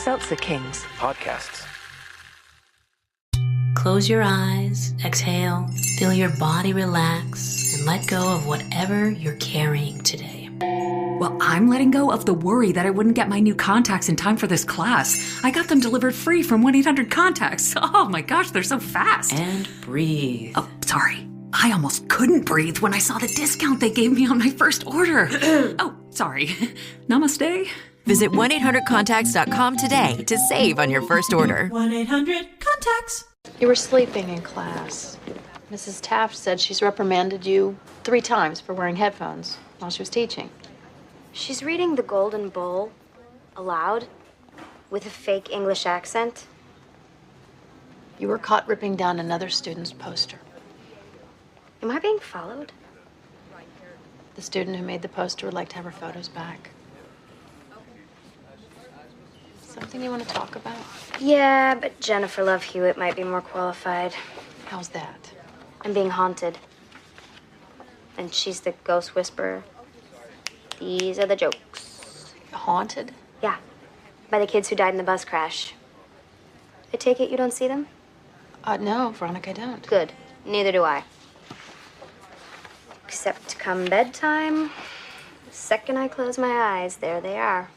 Seltzer Kings. Podcasts. Close your eyes, exhale, feel your body relax, and let go of whatever you're carrying today. Well, I'm letting go of the worry that I wouldn't get my new contacts in time for this class. I got them delivered free from 1-800-CONTACTS. Oh my gosh, they're so fast. And breathe. Oh, sorry. I almost couldn't breathe when I saw the discount they gave me on my first order. Oh, sorry. Namaste. Visit 1-800-CONTACTS.com today to save on your first order. 1-800-CONTACTS. You were sleeping in class. Mrs. Taft said she's reprimanded you 3 times for wearing headphones while she was teaching. She's reading The Golden Bowl aloud with a fake English accent. You were caught ripping down another student's poster. Am I being followed? The student who made the poster would like to have her photos back. Something you want to talk about? Yeah, but Jennifer Love Hewitt might be more qualified. How's that? I'm being haunted. And she's the ghost whisperer. These are the jokes. Haunted? Yeah, by the kids who died in the bus crash. I take it you don't see them? No, Veronica, I don't. Good. Neither do I. Except come bedtime, the second I close my eyes, there they are.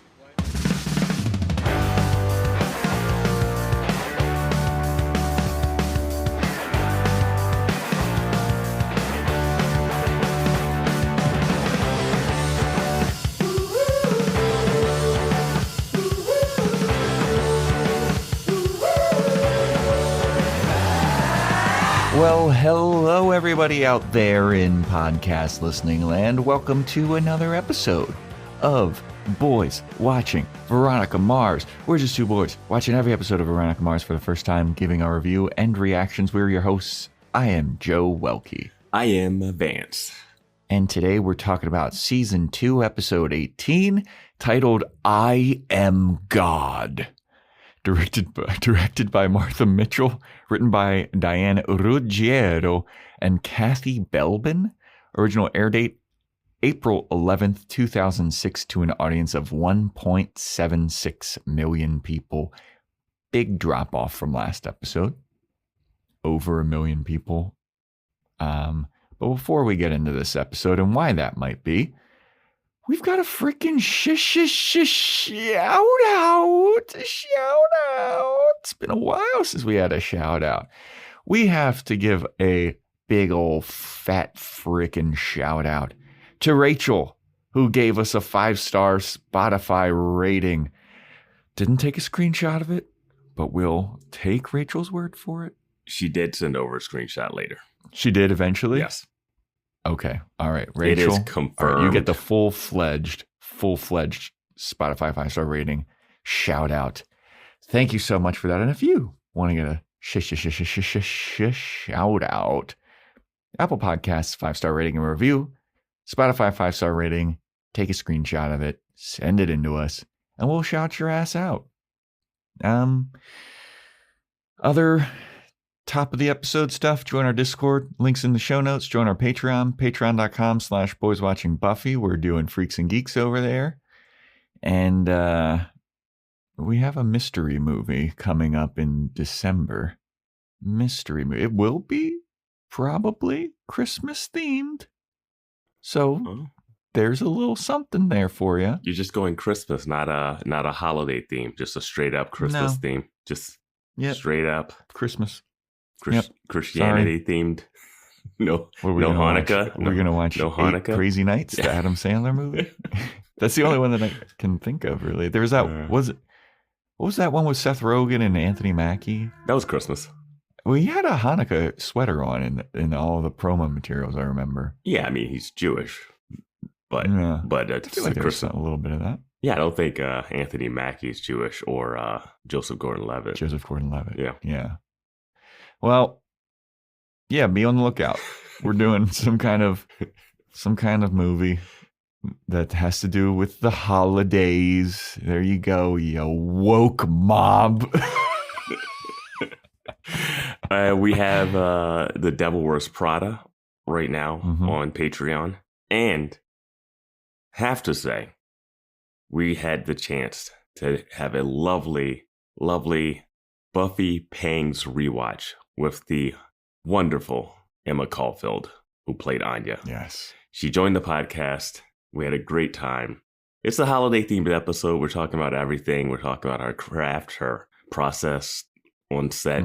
Well, hello everybody out there in podcast listening land. Welcome to another episode of Boys Watching Veronica Mars. We're just 2 boys watching every episode of Veronica Mars for the first time, giving our review and reactions. We're your hosts. I am Joe Welke. I am Vance. And today we're talking about Season 2, Episode 18, titled I Am God. Directed by Martha Mitchell, written by Diane Ruggiero and Kathy Belbin. Original air date, April 11th, 2006, to an audience of 1.76 million people. Big drop off from last episode. Over 1 million people. But before we get into this episode and why that might be, we've got a freaking shout out. It's been a while since we had a shout out. We have to give a big old fat freaking shout out to Rachel, who gave us a 5-star Spotify rating. Didn't take a screenshot of it, but we'll take Rachel's word for it. She did send over a screenshot later. She did eventually? Yes. Okay. All right. Rachel, it is confirmed. All right, you get the full-fledged Spotify 5-star rating. Shout out. Thank you so much for that. And if you want to get a shout out, Apple Podcasts 5-star rating and review, Spotify 5-star rating, take a screenshot of it, send it into us, and we'll shout your ass out. Other top of the episode stuff, join our Discord, links in the show notes, join our Patreon, patreon.com/boyswatchingbuffy. We're doing Freaks and Geeks over there. And we have a mystery movie coming up in December. Mystery movie. It will be probably Christmas themed. So there's a little something there for you. You're just going Christmas, not a holiday theme, just a straight up Christmas theme. Just straight up Christmas. Christianity themed. No Hanukkah. We're going to watch no Hanukkah. Crazy Nights, the Adam Sandler movie. That's the only one that I can think of, really. There was that, what was that one with Seth Rogen and Anthony Mackie? That was Christmas. Well, he had a Hanukkah sweater on in all the promo materials, I remember. Yeah, I mean, he's Jewish. But I feel like there's a little bit of that. Yeah, I don't think Anthony Mackie is Jewish or Joseph Gordon-Levitt. Joseph Gordon-Levitt. Yeah. Well, yeah, be on the lookout. We're doing some kind of movie that has to do with the holidays. There you go, you woke mob. We have The Devil Wears Prada right now on Patreon. And have to say, we had the chance to have a lovely, lovely Buffy Pangs rewatch with the wonderful Emma Caulfield, who played Anya. Yes. She joined the podcast. We had a great time. It's a holiday themed episode. We're talking about everything. We're talking about her craft, her process on set,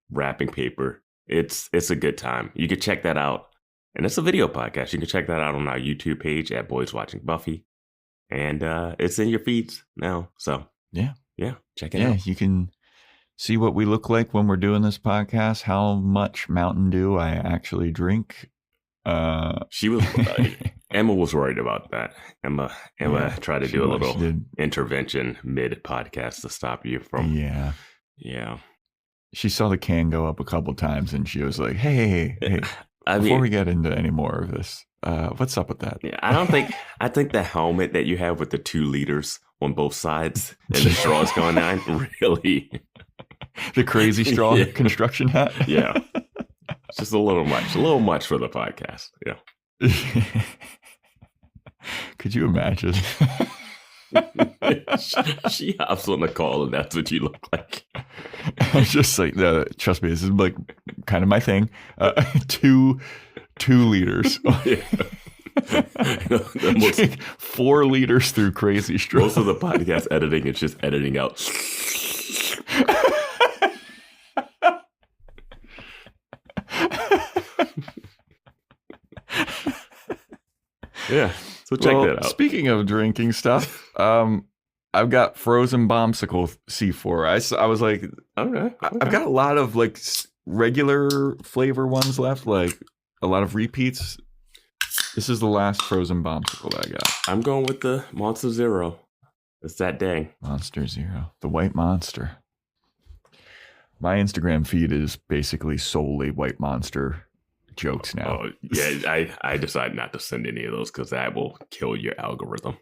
wrapping paper. It's a good time. You can check that out. And it's a video podcast. You can check that out on our YouTube page at Boys Watching Buffy. And it's in your feeds now. So yeah, check it out. Yeah, you can see what we look like when we're doing this podcast, how much Mountain Dew I actually drink. She was Emma was worried about that. Emma tried to do a little intervention mid podcast to stop you from. Yeah. She saw the can go up a couple times and she was like, hey, before we get into any more of this, what's up with that? Yeah, I think the helmet that you have with the 2 liters on both sides and the straws going down, really. The crazy straw construction hat? Yeah. It's just a little much for the podcast. Yeah. Could you imagine? she hops on the call and that's what you look like. I was just like, trust me, this is like kind of my thing. 2 liters. Most, 4 liters through crazy straw. Most of the podcast editing is just editing out. Yeah, so check that out. Speaking of drinking stuff, I've got frozen bombsicle C4. I was like, okay. I've got a lot of like regular flavor ones left, like a lot of repeats. This is the last frozen bombsicle that I got. I'm going with the Monster Zero. It's that dang. Monster Zero, the white monster. My Instagram feed is basically solely White Monster jokes now. Oh, yeah, I decided not to send any of those because that will kill your algorithm.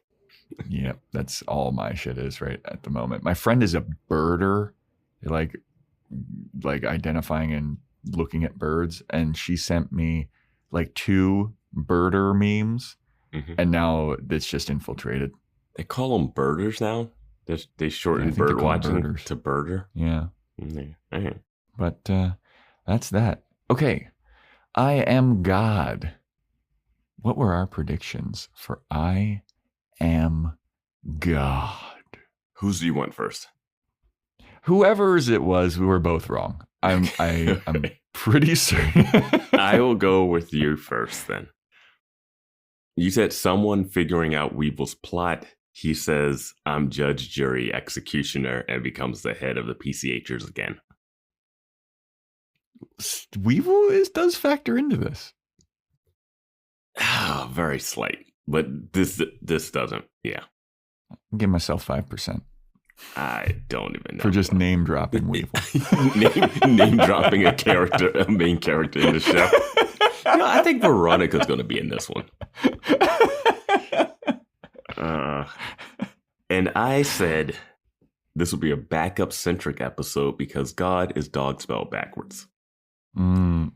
Yep, that's all my shit is right at the moment. My friend is a birder, like identifying and looking at birds, and she sent me like 2 birder memes, and now it's just infiltrated. They call them birders now. They shorten bird watching to birder. Yeah. Mm-hmm. But that's that. Okay. I Am God. What were our predictions for I Am God? Whose do you want first? Whoever's it was, we were both wrong. I'm pretty certain. I will go with you first then. You said someone figuring out Weevil's plot. He says, I'm judge, jury, executioner, and becomes the head of the PCHers again. Weevil does factor into this. Very slight. But this doesn't. Yeah. I'll give myself 5%. I don't even know. For just name dropping Weevil. name dropping a main character in the show. I think Veronica's going to be in this one. And I said this will be a backup centric episode because God is dog spelled backwards. And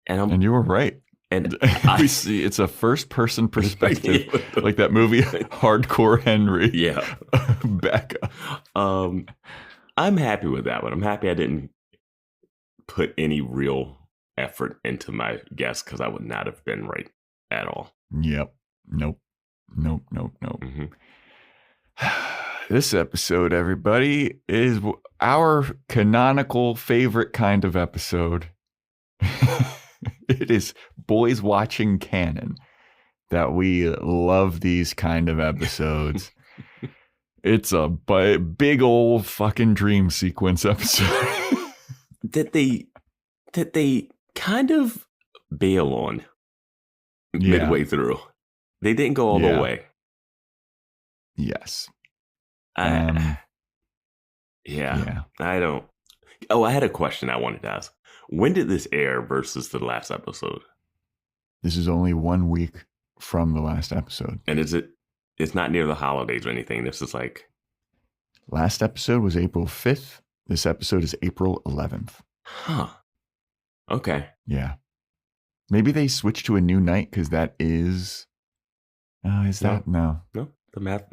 you were right. And we see it's a first person perspective, like that movie Hardcore Henry. Yeah. Backup. I'm happy with that one. I'm happy I didn't put any real effort into my guess because I would not have been right at all. Yep. Nope. Mm-hmm. This episode, everybody, is our canonical favorite kind of episode. It is Boys Watching Canon that we love these kind of episodes. It's a big old fucking dream sequence episode. that they kind of bail on midway through. They didn't go all the way. Yes. I don't. Oh, I had a question I wanted to ask. When did this air versus the last episode? This is only 1 week from the last episode. And it's not near the holidays or anything. This is like. Last episode was April 5th. This episode is April 11th. Huh. Okay. Yeah. Maybe they switched to a new night because that is. Is that? No. No. The math.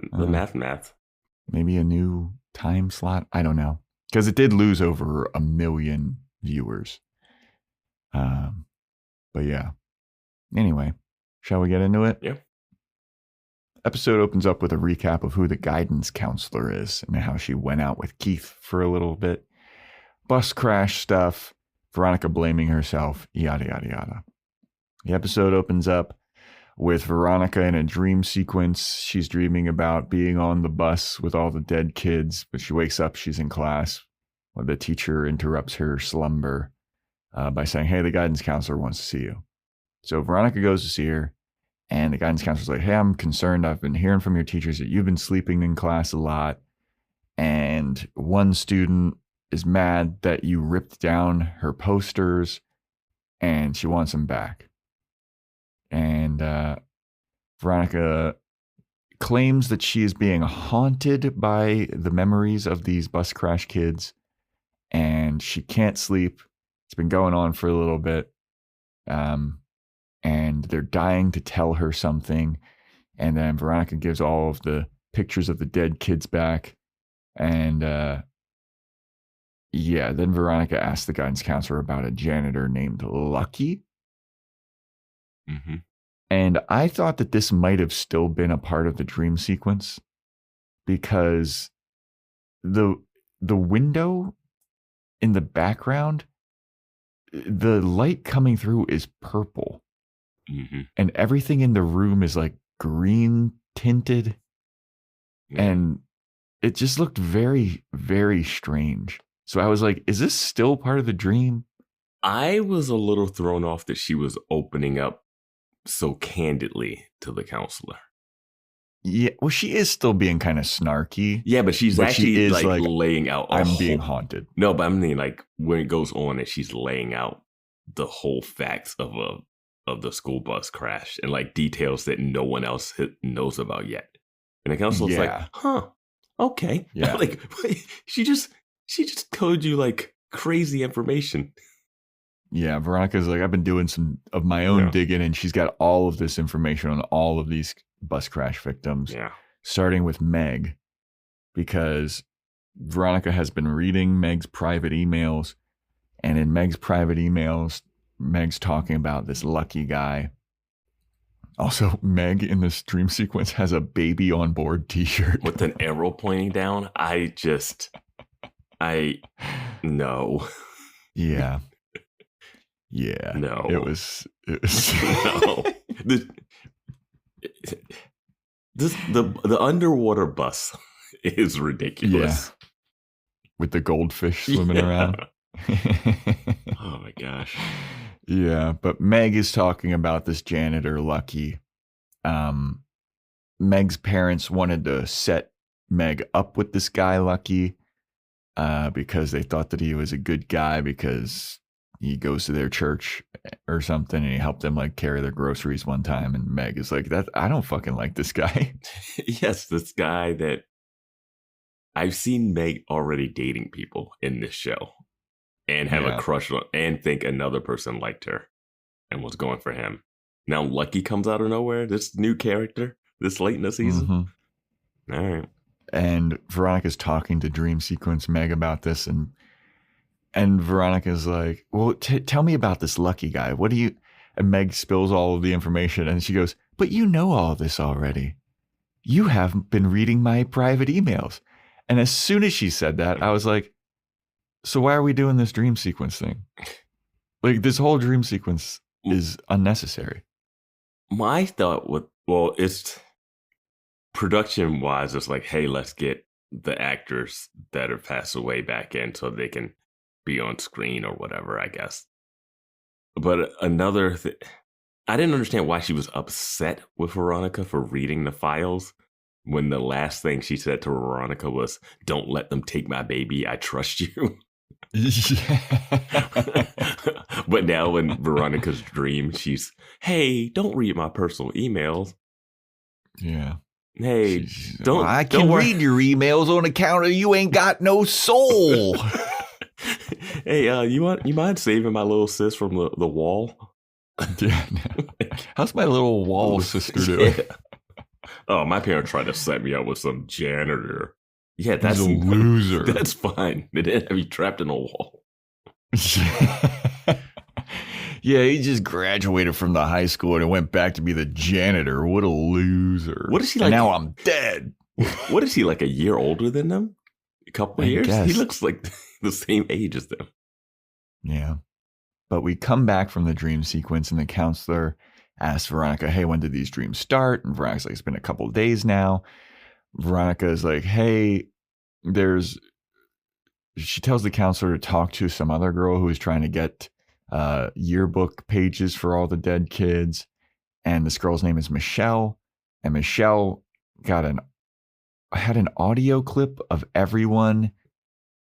maybe a new time slot. I don't know. Because it did lose over 1 million viewers. But yeah. Anyway, shall we get into it? Yeah. Episode opens up with a recap of who the guidance counselor is and how she went out with Keith for a little bit. Bus crash stuff, Veronica blaming herself, yada, yada, yada. The episode opens up with Veronica in a dream sequence. She's dreaming about being on the bus with all the dead kids, but she wakes up, she's in class. Well, the teacher interrupts her slumber by saying, hey, the guidance counselor wants to see you. So Veronica goes to see her, and the guidance counselor's like, hey, I'm concerned. I've been hearing from your teachers that you've been sleeping in class a lot, and one student is mad that you ripped down her posters, and she wants them back. And Veronica claims that she is being haunted by the memories of these bus crash kids, and she can't sleep. It's been going on for a little bit. And they're dying to tell her something. And then Veronica gives all of the pictures of the dead kids back. And then Veronica asks the guidance counselor about a janitor named Lucky. Mm-hmm. And I thought that this might have still been a part of the dream sequence, because the window in the background, the light coming through is purple. Mm-hmm. And everything in the room is like green tinted. Yeah. And it just looked very, very strange. So I was like, is this still part of the dream? I was a little thrown off that she was opening up so candidly to the counselor. Yeah, well, she is still being kind of snarky. Yeah, but she's actually she is like laying out. I'm being haunted. No, but I mean, like when it goes on and she's laying out the whole facts of the school bus crash and like details that no one else knows about yet. And the counselor's like, huh, okay. Yeah. Like she just told you like crazy information. Yeah, Veronica's like, I've been doing some of my own digging, and she's got all of this information on all of these bus crash victims, starting with Meg, because Veronica has been reading Meg's private emails, and in Meg's private emails, Meg's talking about this Lucky guy. Also, Meg in this dream sequence has a baby on board t-shirt with an arrow pointing down. No. Yeah. Yeah. No. It was no. The underwater bus is ridiculous. Yeah. With the goldfish swimming around. Oh my gosh. Yeah, but Meg is talking about this janitor, Lucky. Meg's parents wanted to set Meg up with this guy, Lucky, because they thought that he was a good guy because he goes to their church or something, and he helped them like carry their groceries one time. And Meg is like, "That I don't fucking like this guy." Yes, this guy that I've seen Meg already dating people in this show and have a crush on and think another person liked her and was going for him. Now Lucky comes out of nowhere, this new character, this late in the season. Mm-hmm. All right. And Veronica's talking to Dream Sequence Meg about this, and Veronica's like, well, tell me about this Lucky guy. What do you... And Meg spills all of the information, and she goes, but you know all this already. You haven't been reading my private emails. And as soon as she said that, I was like, so why are we doing this dream sequence thing? Like, this whole dream sequence is unnecessary. My thought was, well, it's production-wise, it's like, hey, let's get the actors that have passed away back in so they can be on screen or whatever, I guess. But another thing, I didn't understand why she was upset with Veronica for reading the files when the last thing she said to Veronica was, don't let them take my baby, I trust you. But now in Veronica's dream, she's, hey, don't read my personal emails. Yeah. Hey, I can read your emails on account of you ain't got no soul. Hey, you mind saving my little sis from the wall? Yeah. How's my little wall sister doing? Yeah. Oh, my parents tried to set me up with some janitor. Yeah, that's He's a loser. That's fine. They didn't have you trapped in a wall. Yeah, he just graduated from the high school and went back to be the janitor. What a loser. What is he and like? now I'm dead. What is he, like a year older than them? A couple of years? Guess. He looks like the same age as them. Yeah. But we come back from the dream sequence and the counselor asks Veronica, hey, when did these dreams start? And Veronica's like, it's been a couple of days now. Veronica is like, hey, she tells the counselor to talk to some other girl who is trying to get yearbook pages for all the dead kids. And this girl's name is Michelle. And Michelle had an audio clip of everyone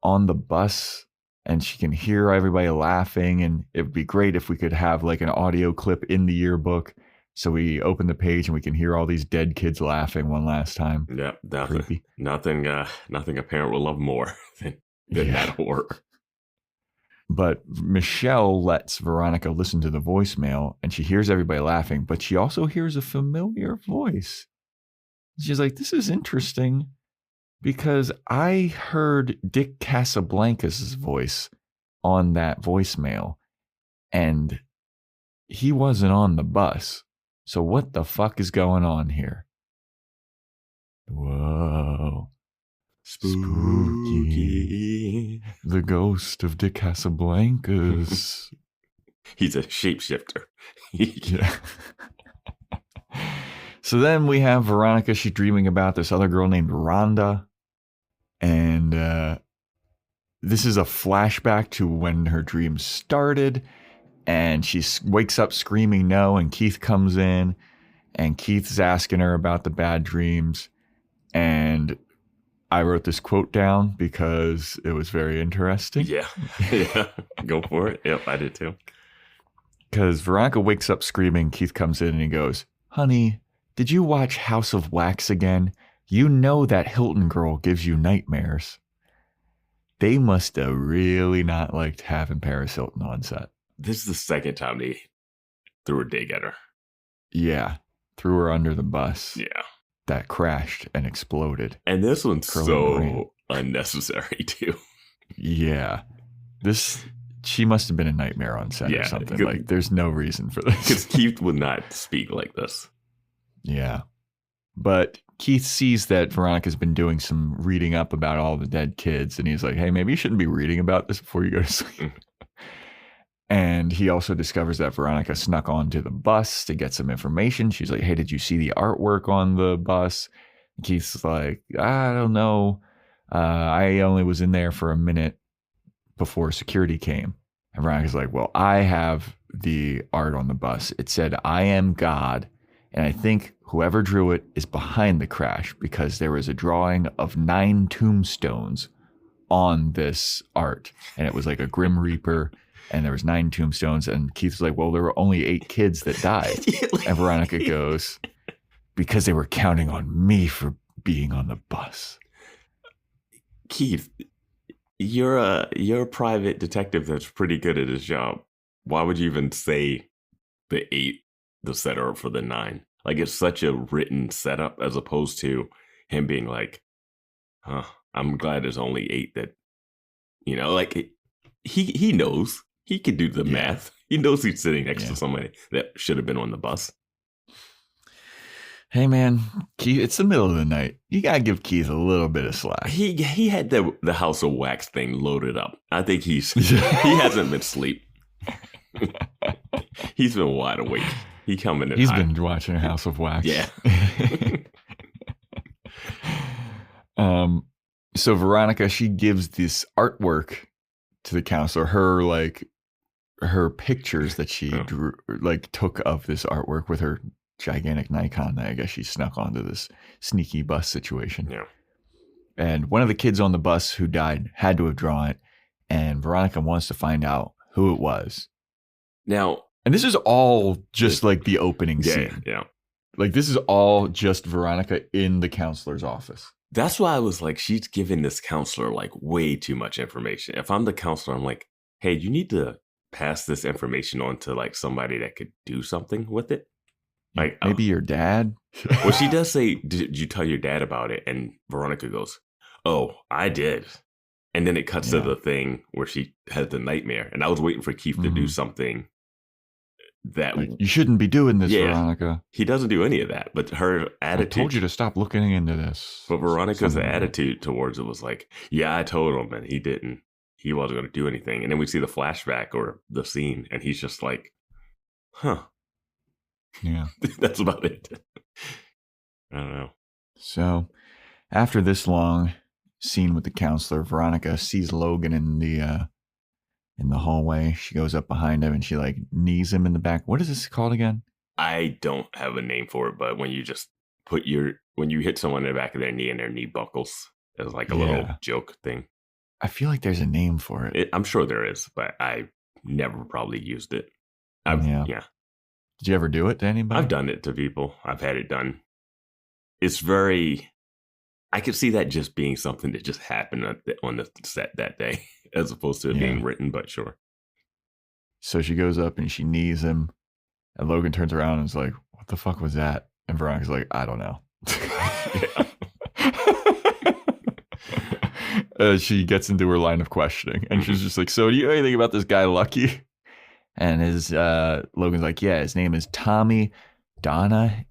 on the bus, and she can hear everybody laughing. And it would be great if we could have like an audio clip in the yearbook. So we open the page and we can hear all these dead kids laughing one last time. Yeah, nothing a parent will love more than that horror. But Michelle lets Veronica listen to the voicemail, and she hears everybody laughing, but she also hears a familiar voice. She's like, this is interesting because I heard Dick Casablancas' voice on that voicemail, and he wasn't on the bus. So what the fuck is going on here? Whoa. Spooky. The ghost of Dick Casablancas. He's a shapeshifter. Yeah. So then we have Veronica. She's dreaming about this other girl named Rhonda. And this is a flashback to when her dream started. And she wakes up screaming no. And Keith comes in. And Keith's asking her about the bad dreams. And I wrote this quote down because it was very interesting. Yeah. Go for it. Yep, I did too. Because Veronica wakes up screaming. Keith comes in and he goes, honey, did you watch House of Wax again? You know that Hilton girl gives you nightmares. They must have really not liked having Paris Hilton on set. This is the second time they threw a dig at her. Yeah. Threw her under the bus. Yeah. That crashed and exploded. And this one's so unnecessary too. Yeah. She must have been a nightmare on set or something. Like, there's no reason for this. Because Keith would not speak like this. Yeah. But Keith sees that Veronica's been doing some reading up about all the dead kids. And he's like, hey, maybe you shouldn't be reading about this before you go to sleep. And he also discovers that Veronica snuck onto the bus to get some information. She's like, hey, did you see the artwork on the bus? And Keith's like, I don't know. I only was in there for a minute before security came. And Veronica's like, well, I have the art on the bus. It said, I am God. And I think whoever drew it is behind the crash because there was a drawing of 9 tombstones on this art. And it was like a Grim Reaper. And there was 9 tombstones. And Keith's like, well, there were only 8 kids that died. And Veronica goes, because they were counting on me for being on the bus. Keith, you're a private detective that's pretty good at his job. Why would you even say the 8, the setup for the 9? Like, it's such a written setup as opposed to him being like, I'm glad there's only 8 that, like, he knows. He could do the math. He knows he's sitting next to somebody that should have been on the bus. Hey, man, Keith, it's the middle of the night. You got to give Keith a little bit of slack. He had the House of Wax thing loaded up. I think he hasn't been asleep. He's been wide awake. He's been watching House of Wax. Yeah. So Veronica, she gives this artwork to the counselor, her pictures that she drew, took of this artwork with her gigantic Nikon that I guess she snuck onto this sneaky bus situation. Yeah. And one of the kids on the bus who died had to have drawn it. And Veronica wants to find out who it was. Now, and this is all just like the opening scene. Yeah. Like, this is all just Veronica in the counselor's office. That's why I was like, she's giving this counselor like way too much information. If I'm the counselor, I'm like, hey, you need to pass this information on to like somebody that could do something with it. Like maybe your dad. Well, she does say, did you tell your dad about it? And Veronica goes, Oh, I did. And then it cuts to the thing where she has the nightmare. And I was waiting for Keith to do something that... Like, you shouldn't be doing this, Veronica. He doesn't do any of that. But her attitude... I told you to stop looking into this. But Veronica's attitude towards it was like, yeah, I told him, and he didn't. He wasn't going to do anything. And then we see the flashback or the scene, and he's just like, huh. Yeah. That's about it. I don't know. So, after this long scene with the counselor, Veronica sees Logan in the hallway. She goes up behind him and she like knees him in the back. What is this called again? I don't have a name for it, but when you just when you hit someone in the back of their knee and their knee buckles, it's like a little joke thing. I feel like there's a name for it. I'm sure there is, but I never probably used it. Yeah. Did you ever do it to anybody? I've done it to people. I've had it done. It's very... I could see that just being something that just happened on the set that day, as opposed to it being written, but sure. So she goes up and she knees him, and Logan turns around and is like, what the fuck was that? And Veronica's like, I don't know. She gets into her line of questioning, and she's just like, so do you know anything about this guy, Lucky? And Logan's like, yeah, his name is Tommy Dohanich,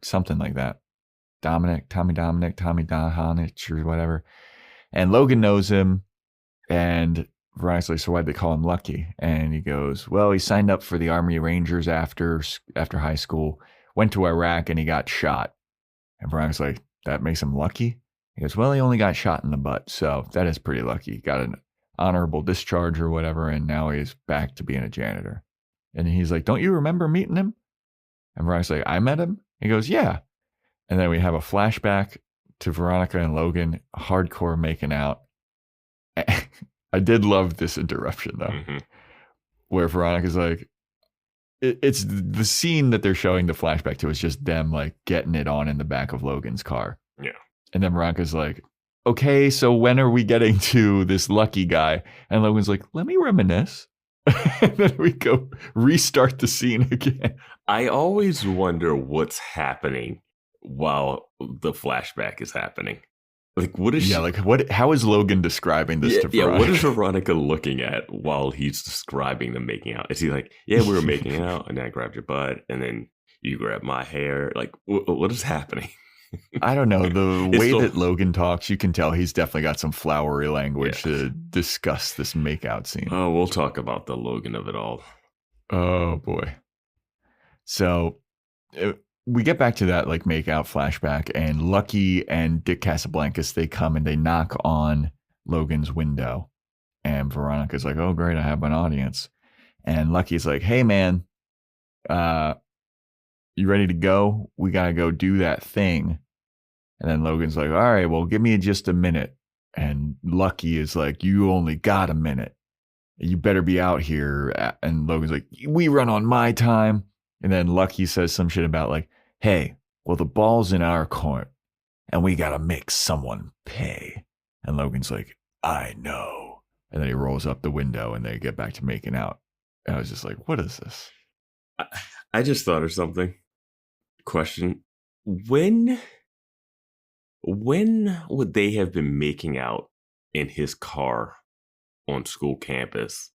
something like that. Tommy Dohanich or whatever. And Logan knows him, and Veronica's like, so why'd they call him Lucky? And he goes, well, he signed up for the Army Rangers after high school, went to Iraq, and he got shot. And Veronica's like, that makes him lucky? He goes, well, he only got shot in the butt, so that is pretty lucky. He got an honorable discharge or whatever, and now he's back to being a janitor. And he's like, don't you remember meeting him? And Veronica's like, I met him? He goes, yeah. And then we have a flashback to Veronica and Logan hardcore making out. I did love this interruption, though, where Veronica's like, it's the scene that they're showing the flashback to is just them like getting it on in the back of Logan's car. Yeah. And then Veronica's like, okay, so when are we getting to this Lucky guy? And Logan's like, let me reminisce. And then we go restart the scene again. I always wonder what's happening while the flashback is happening. Like, what is she? Like, how is Logan describing this to Veronica? Yeah, what is Veronica looking at while he's describing them making out? Is he like, yeah, we were making out, and then I grabbed your butt, and then you grabbed my hair? Like, what is happening? I don't know. The way that Logan talks, you can tell he's definitely got some flowery language to discuss this makeout scene. Oh, we'll talk about the Logan of it all. Oh, boy. So we get back to that like makeout flashback, and Lucky and Dick Casablancas, they come and they knock on Logan's window. And Veronica's like, oh, great, I have an audience. And Lucky's like, hey, man, you ready to go? We got to go do that thing. And then Logan's like, all right, well, give me just a minute. And Lucky is like, you only got a minute. You better be out here. And Logan's like, we run on my time. And then Lucky says some shit about like, hey, well, the ball's in our court and we got to make someone pay. And Logan's like, I know. And then he rolls up the window and they get back to making out. And I was just like, what is this? I just thought of something. Question. When would they have been making out in his car on school campus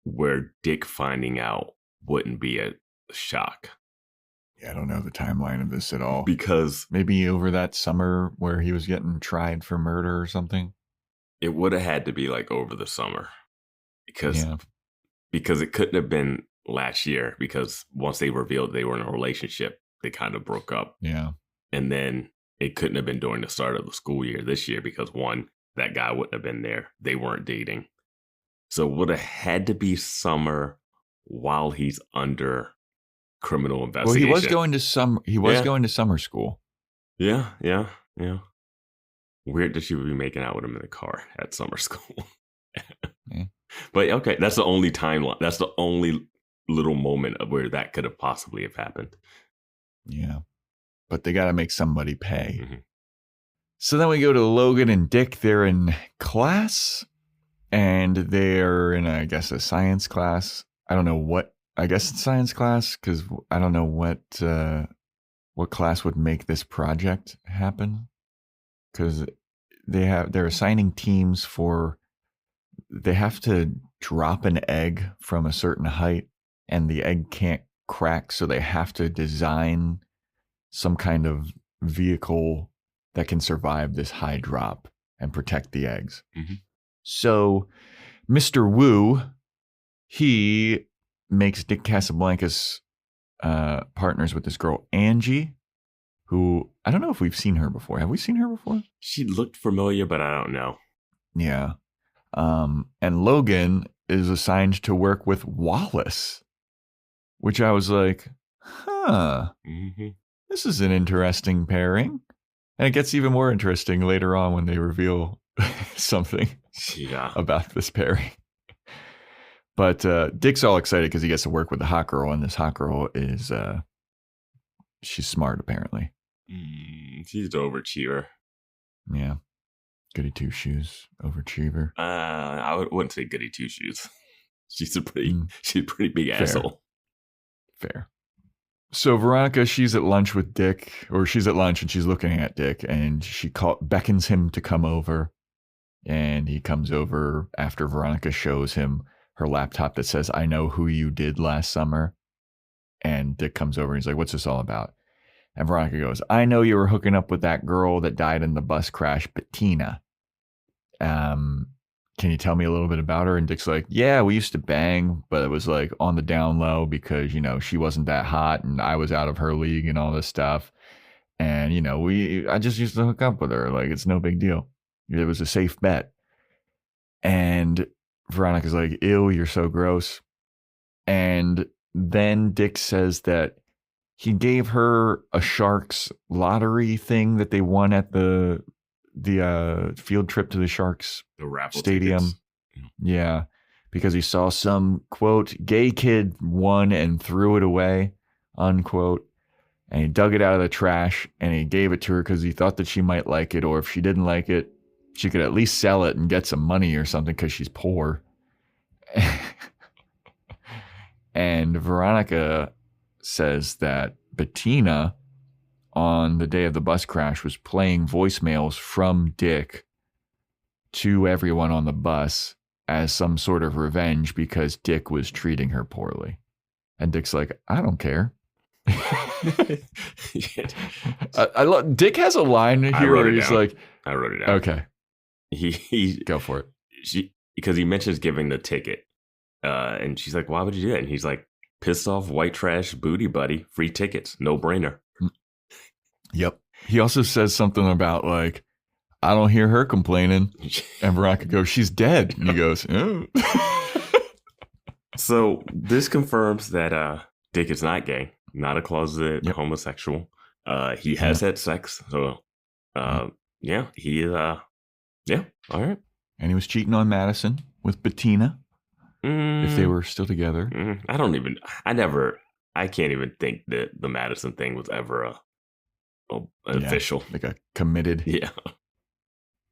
where Dick finding out wouldn't be a shock? Yeah, I don't know the timeline of this at all. Because maybe over that summer where he was getting tried for murder or something. It would have had to be like over the summer. Because it couldn't have been last year, because once they revealed they were in a relationship, they kind of broke up. Yeah. And then it couldn't have been during the start of the school year this year, because one, that guy wouldn't have been there. They weren't dating. So it would have had to be summer while he's under criminal investigation. Well, he was going to summer school. Yeah. Weird that she would be making out with him in the car at summer school. Yeah. But okay, that's the only timeline. That's the only little moment of where that could have possibly have happened. Yeah. But they got to make somebody pay. Mm-hmm. So then we go to Logan and Dick. They're in class, and they're in, I guess, a science class. I don't know what. I guess it's science class, because I don't know what what class would make this project happen, because they're assigning teams for, they have to drop an egg from a certain height and the egg can't crack, so they have to design some kind of vehicle that can survive this high drop and protect the eggs. Mm-hmm. So Mr. Wu, he makes Dick Casablancas partners with this girl Angie, who I don't know if we've seen her before. Have we seen her before? She looked familiar, but I don't know. Yeah. And Logan is assigned to work with Wallace, which I was like, Mm-hmm. this is an interesting pairing. And it gets even more interesting later on when they reveal something about this pairing. But Dick's all excited because he gets to work with the hot girl, and this hot girl is, she's smart apparently. She's an overachiever. Yeah. Goody two shoes, overachiever. I wouldn't say goody two shoes. She's a pretty big asshole. Fair. So Veronica, she's at lunch with Dick, or she's at lunch and she's looking at Dick, and she beckons him to come over. And he comes over after Veronica shows him her laptop that says, "I know who you did last summer." And Dick comes over and he's like, "What's this all about?" And Veronica goes, "I know you were hooking up with that girl that died in the bus crash, Bettina. Can you tell me a little bit about her?" And Dick's like, "Yeah, we used to bang, but it was like on the down low because, you know, she wasn't that hot and I was out of her league and all this stuff. And, you know, I just used to hook up with her. Like, it's no big deal. It was a safe bet." And Veronica's like, "Ew, you're so gross." And then Dick says that he gave her a Sharks lottery thing that they won at the field trip to the Sharks stadium. Tickets. Yeah, because he saw some, quote, "gay kid won and threw it away," unquote. And he dug it out of the trash and he gave it to her because he thought that she might like it, or if she didn't like it, she could at least sell it and get some money or something because she's poor. And Veronica says that Bettina, on the day of the bus crash, was playing voicemails from Dick to everyone on the bus as some sort of revenge because Dick was treating her poorly. And Dick's like, "I don't care." Dick has a line here where he's like, I wrote it down. Okay. He go for it. Because he mentions giving the ticket. And she's like, "Why would you do that?" And he's like, "Pissed off white trash booty buddy, free tickets, no brainer." Yep. He also says something about like, "I don't hear her complaining." And Veronica goes, "She's dead." And he goes, "Oh." So this confirms that Dick is not gay, not a closeted homosexual. He has had sex. So yeah, he is yeah, all right. And he was cheating on Madison with Bettina. If they were still together. I can't even think that the Madison thing was ever official. Like a committed. Yeah.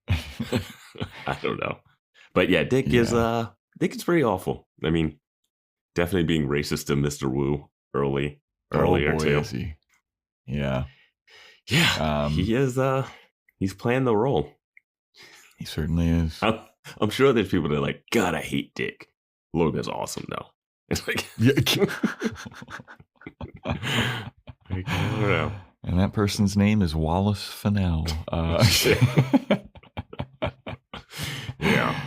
I don't know. But yeah, Dick is pretty awful. I mean, definitely being racist to Mr. Wu earlier too. Is he? Yeah. Yeah. He is he's playing the role. He certainly is. I'm sure there's people that are like, "God, I hate Dick." Logan's awesome though. It's like I don't know. And that person's name is Wallace Fennell. Yeah.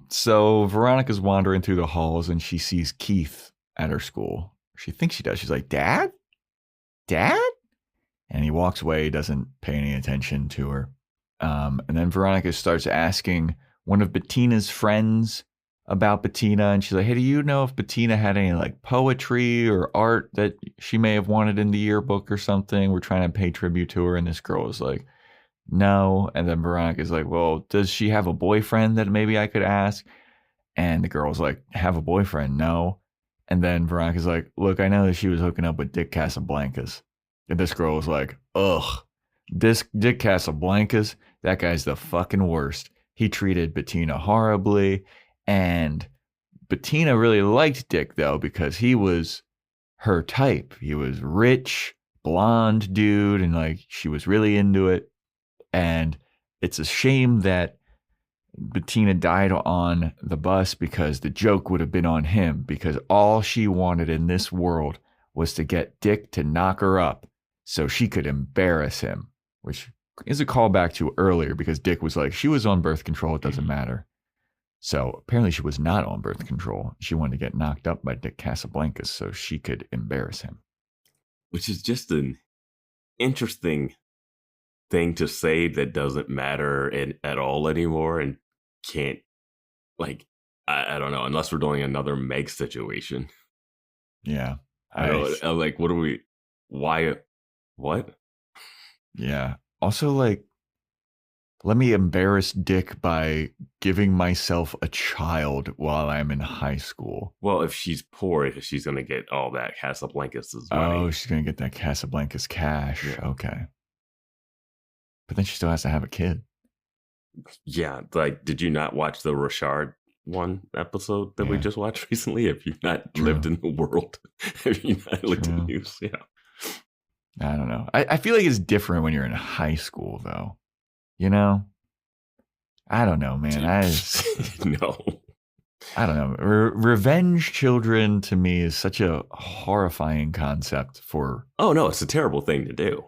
So Veronica's wandering through the halls and she sees Keith at her school. She thinks she does. She's like, "Dad? Dad?" And he walks away. He doesn't pay any attention to her. And then Veronica starts asking one of Bettina's friends about Bettina, and she's like, "Hey, do you know if Bettina had any like poetry or art that she may have wanted in the yearbook or something? We're trying to pay tribute to her." And this girl is like, "No." And then Veronica's like, "Well, does she have a boyfriend that maybe I could ask?" And the girl's like, "Have a boyfriend? No." And then Veronica's like, "Look, I know that she was hooking up with Dick Casablancas." And this girl was like, "Ugh, this Dick Casablancas, that guy's the fucking worst. He treated Bettina horribly." And Bettina really liked Dick, though, because he was her type. He was rich, blonde dude, and like she was really into it. And it's a shame that Bettina died on the bus, because the joke would have been on him, because all she wanted in this world was to get Dick to knock her up so she could embarrass him, which is a callback to earlier, because Dick was like, she was on birth control, it doesn't matter. So apparently she was not on birth control. She wanted to get knocked up by Dick Casablancas so she could embarrass him. Which is just an interesting thing to say that doesn't matter at all anymore, and can't, like, I don't know, unless we're doing another Meg situation. Yeah. I'm like, what are we, why, what? Yeah. Also, like, let me embarrass Dick by giving myself a child while I'm in high school. Well, if she's poor, she's going to get all that Casablancas' money. Oh, she's going to get that Casablancas cash. Yeah. Okay. But then she still has to have a kid. Yeah. Like, did you not watch the Richard one episode that we just watched recently? If you've not lived in the world, if you've not looked at the news, yeah. I don't know. I feel like it's different when you're in high school, though. You know? I don't know, man. No. I don't know. Revenge children to me is such a horrifying concept for... Oh, no, it's a terrible thing to do.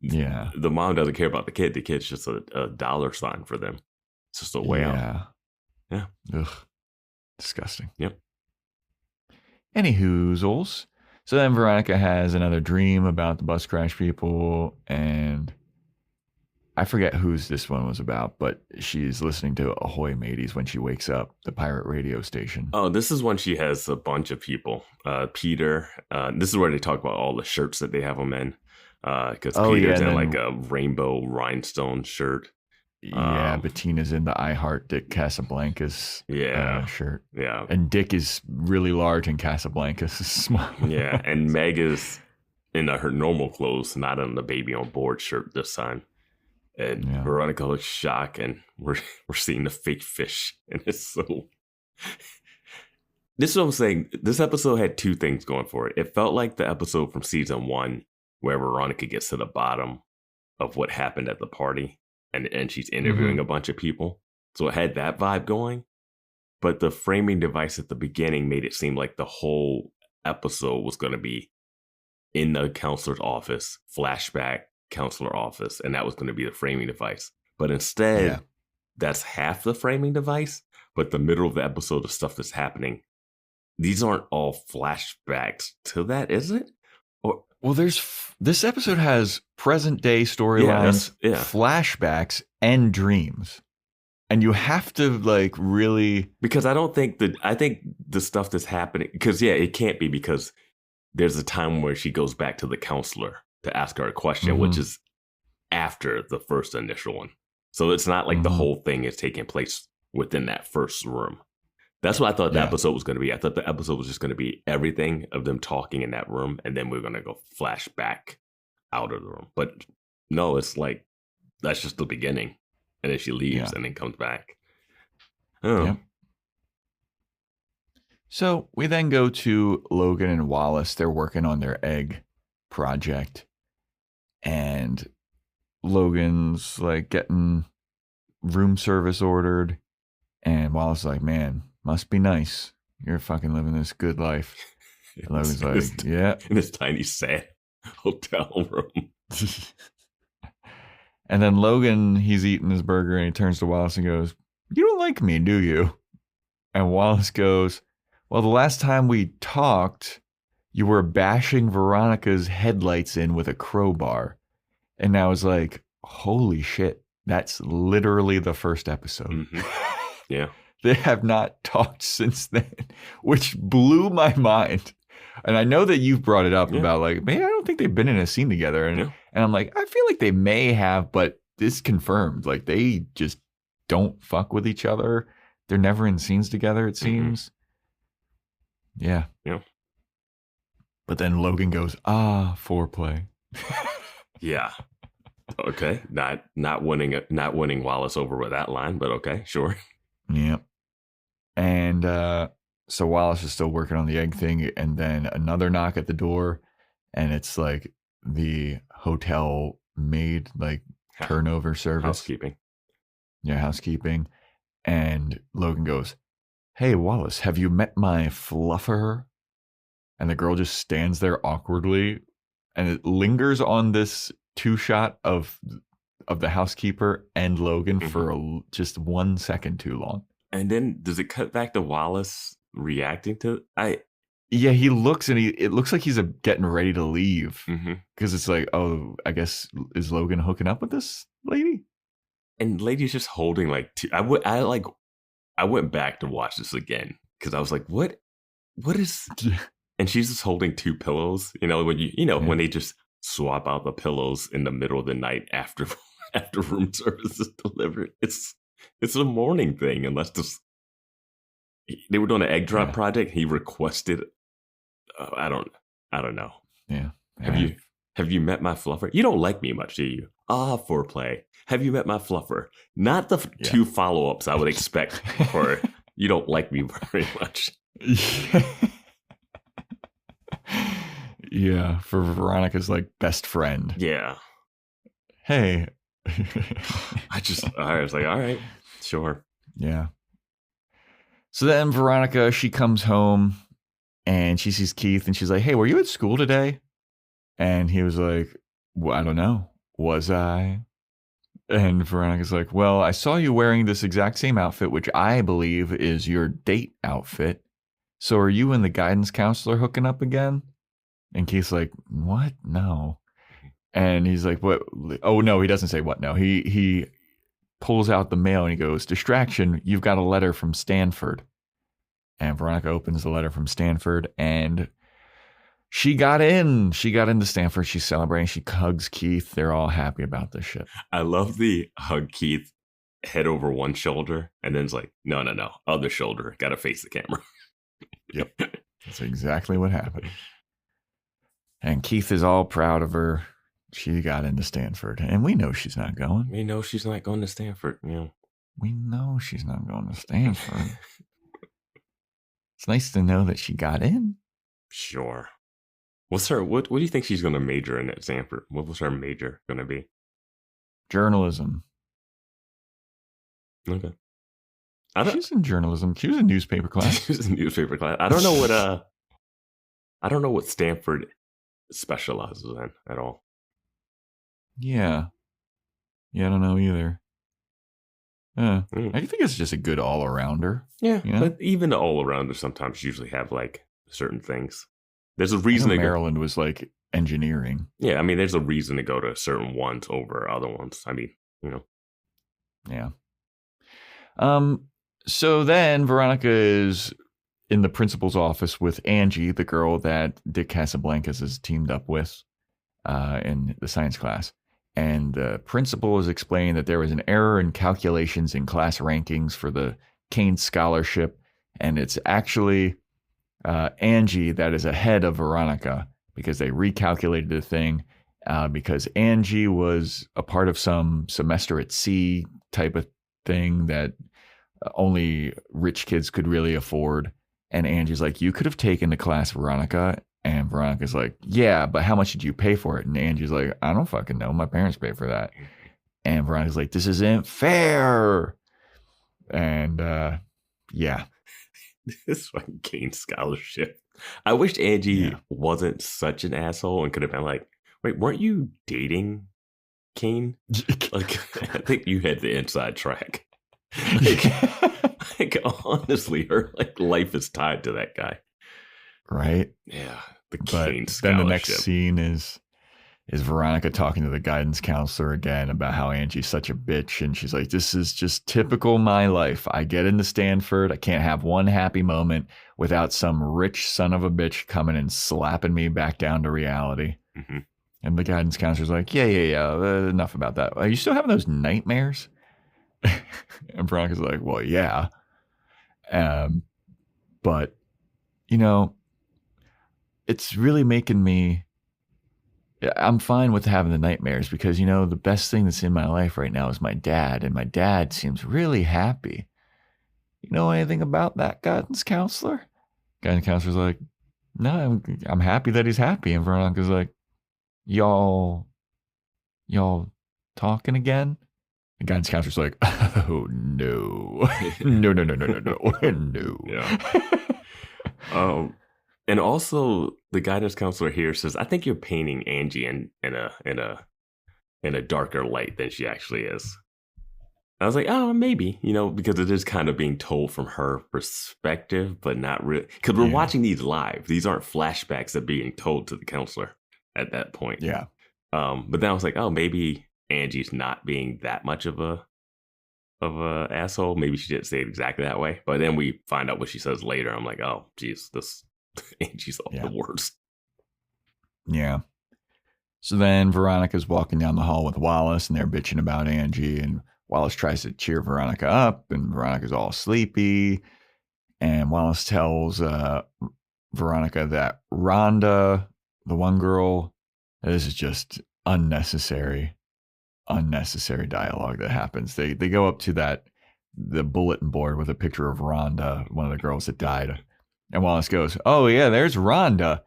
Yeah. The mom doesn't care about the kid. The kid's just a dollar sign for them. It's just a way out. Yeah. Ugh. Disgusting. Yep. Anywhoozles. So then Veronica has another dream about the bus crash people, and I forget whose this one was about, but she's listening to Ahoy Mateys when she wakes up, the pirate radio station. Oh, this is when she has a bunch of people. Peter. This is where they talk about all the shirts that they have them in. Because Peter's in like a rainbow rhinestone shirt. Yeah, Bettina's in the I Heart Dick Casablancas shirt. Yeah. And Dick is really large and Casablancas is small. Yeah, and Meg is in her normal clothes, not in the baby on board shirt this time. And Veronica looks shocked, and we're seeing the fake fish. And it's so... This is what I'm saying. This episode had two things going for it. It felt like the episode from season 1 where Veronica gets to the bottom of what happened at the party. And she's interviewing a bunch of people. So it had that vibe going. But the framing device at the beginning made it seem like the whole episode was going to be in the counselor's office, flashback counselor office. And that was going to be the framing device. But instead, that's half the framing device. But the middle of the episode, the stuff that's happening, these aren't all flashbacks to that, is it? Or... Well, this episode has present day storylines, flashbacks, and dreams. And you have to like really... Because I think the stuff that's happening, because it can't be, because there's a time where she goes back to the counselor to ask her a question, which is after the first initial one. So it's not like the whole thing is taking place within that first room. That's what I thought the episode was going to be. I thought the episode was just going to be everything of them talking in that room, and then we're going to go flash back out of the room. But no, it's like, that's just the beginning. And then she leaves and then comes back. Oh. Yep. So we then go to Logan and Wallace. They're working on their egg project. And Logan's like getting room service ordered. And Wallace is like, man, must be nice. You're fucking living this good life. And Logan's like, yeah. In this tiny, sad hotel room. And then Logan, he's eating his burger and he turns to Wallace and goes, you don't like me, do you? And Wallace goes, well, the last time we talked, you were bashing Veronica's headlights in with a crowbar. And I was like, holy shit. That's literally the first episode. Mm-hmm. Yeah. They have not talked since then, which blew my mind. And I know that you've brought it up about like, man, I don't think they've been in a scene together. And I'm like, I feel like they may have, but it's confirmed. Like they just don't fuck with each other. They're never in scenes together, it seems. Yeah. Yeah. But then Logan goes, foreplay. Yeah. Okay. Not winning Wallace over with that line, but okay, sure. Yep. And so Wallace is still working on the egg thing, and then another knock at the door, and it's like the hotel maid, like turnover service. Housekeeping. Yeah, housekeeping. And Logan goes, "Hey, Wallace, have you met my fluffer?" And the girl just stands there awkwardly, and it lingers on this 2-shot of the housekeeper and Logan for just 1 second too long. And then does it cut back to Wallace reacting to Yeah, he looks and it looks like he's getting ready to leave because Mhm. it's like, oh, I guess is Logan hooking up with this lady? And lady's just holding like I went back to watch this again because I was like, what is? And she's just holding 2 pillows. You know, when they just swap out the pillows in the middle of the night after room service is delivered. It's a morning thing, unless they were doing an egg drop project. He requested. I don't know. Yeah. Have you met my fluffer? You don't like me much, do you? Foreplay. Have you met my fluffer? Not the 2 follow-ups I would expect for you don't like me very much. Yeah, for Veronica's like best friend. Yeah. Hey. I was like, all right, sure. Yeah. So then Veronica, she comes home and she sees Keith and she's like, "Hey, were you at school today?" And he was like, "Well, I don't know. Was I?" And Veronica's like, "Well, I saw you wearing this exact same outfit, which I believe is your date outfit. So are you and the guidance counselor hooking up again?" And Keith's like, "What? No." And he's like, "What?" Oh, no, he doesn't say what. No, he pulls out the mail and he goes, "Distraction, you've got a letter from Stanford." And Veronica opens the letter from Stanford and she got in. She got into Stanford. She's celebrating. She hugs Keith. They're all happy about this shit. I love the hug Keith, head over one shoulder, and then it's like, no, other shoulder. Got to face the camera. Yep. That's exactly what happened. And Keith is all proud of her. She got into Stanford. And we know she's not going. We know she's not going to Stanford. Yeah. We know she's not going to Stanford. It's nice to know that she got in. Sure. What do you think she's going to major in at Stanford? What was her major going to be? Journalism. Okay. She's in journalism. She was in newspaper class. She was in newspaper class. I don't know what Stanford specializes in at all. Yeah. Yeah, I don't know either. I think it's just a good all-arounder. Yeah, you know? But even the all-arounders sometimes usually have like certain things. There's a reason Maryland was like engineering. Yeah, I mean, there's a reason to go to certain ones over other ones. I mean, you know. Yeah. So then Veronica is in the principal's office with Angie, the girl that Dick Casablancas is teamed up with in the science class. And the principal is explaining that there was an error in calculations in class rankings for the Kane Scholarship. And it's actually Angie that is ahead of Veronica because they recalculated the thing because Angie was a part of some semester at sea type of thing that only rich kids could really afford. And Angie's like, "You could have taken the class, Veronica." And Veronica's like, "Yeah, but how much did you pay for it?" And Angie's like, "I don't fucking know. My parents paid for that." And Veronica's like, "This isn't fair." And yeah. This fucking Kane Scholarship. I wish Angie wasn't such an asshole and could have been like, "Wait, weren't you dating Kane?" Like, I think you had the inside track. Like honestly, her life is tied to that guy. Right? Yeah. Then the next scene is Veronica talking to the guidance counselor again about how Angie's such a bitch. And she's like, "This is just typical my life. I get into Stanford. I can't have one happy moment without some rich son of a bitch coming and slapping me back down to reality." Mm-hmm. And the guidance counselor's like, yeah. Enough about that. Are you still having those nightmares? And Veronica's like, "Well, yeah. But, you know, it's really making me, I'm fine with having the nightmares because, you know, the best thing that's in my life right now is my dad. And my dad seems really happy. You know anything about that, guidance counselor?" Guidance counselor's like, "No, I'm happy that he's happy." And Veronica's like, y'all talking again? The guidance counselor's like, oh, no. No. Yeah. And also the guidance counselor here says, I think you're painting Angie in a darker light than she actually is. I was like, oh, maybe, because it is kind of being told from her perspective, but not really. Because we're watching these live. These aren't flashbacks that are being told to the counselor at that point. Yeah. But then I was like, oh, maybe Angie's not being that much of a asshole. Maybe she didn't say it exactly that way. But then we find out what she says later. I'm like, oh, geez, this Angie's the worst. Yeah. So then Veronica's walking down the hall with Wallace, and they're bitching about Angie, and Wallace tries to cheer Veronica up, and Veronica's all sleepy. And Wallace tells Veronica that Rhonda, the one girl, this is just unnecessary dialogue that happens. They go up to the bulletin board with a picture of Rhonda, one of the girls that died. And Wallace goes, oh, yeah, there's Rhonda.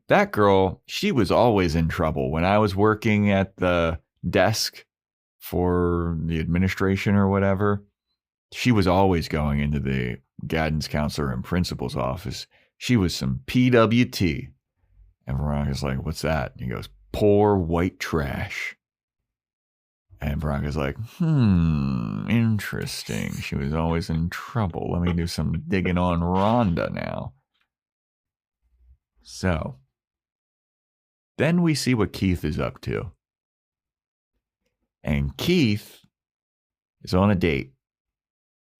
That girl, she was always in trouble. When I was working at the desk for the administration or whatever, she was always going into the guidance counselor and principal's office. She was some PWT. And Veronica's like, what's that? And he goes, poor white trash. And Veronica's like, interesting. She was always in trouble. Let me do some digging on Rhonda now. So, then we see what Keith is up to. And Keith is on a date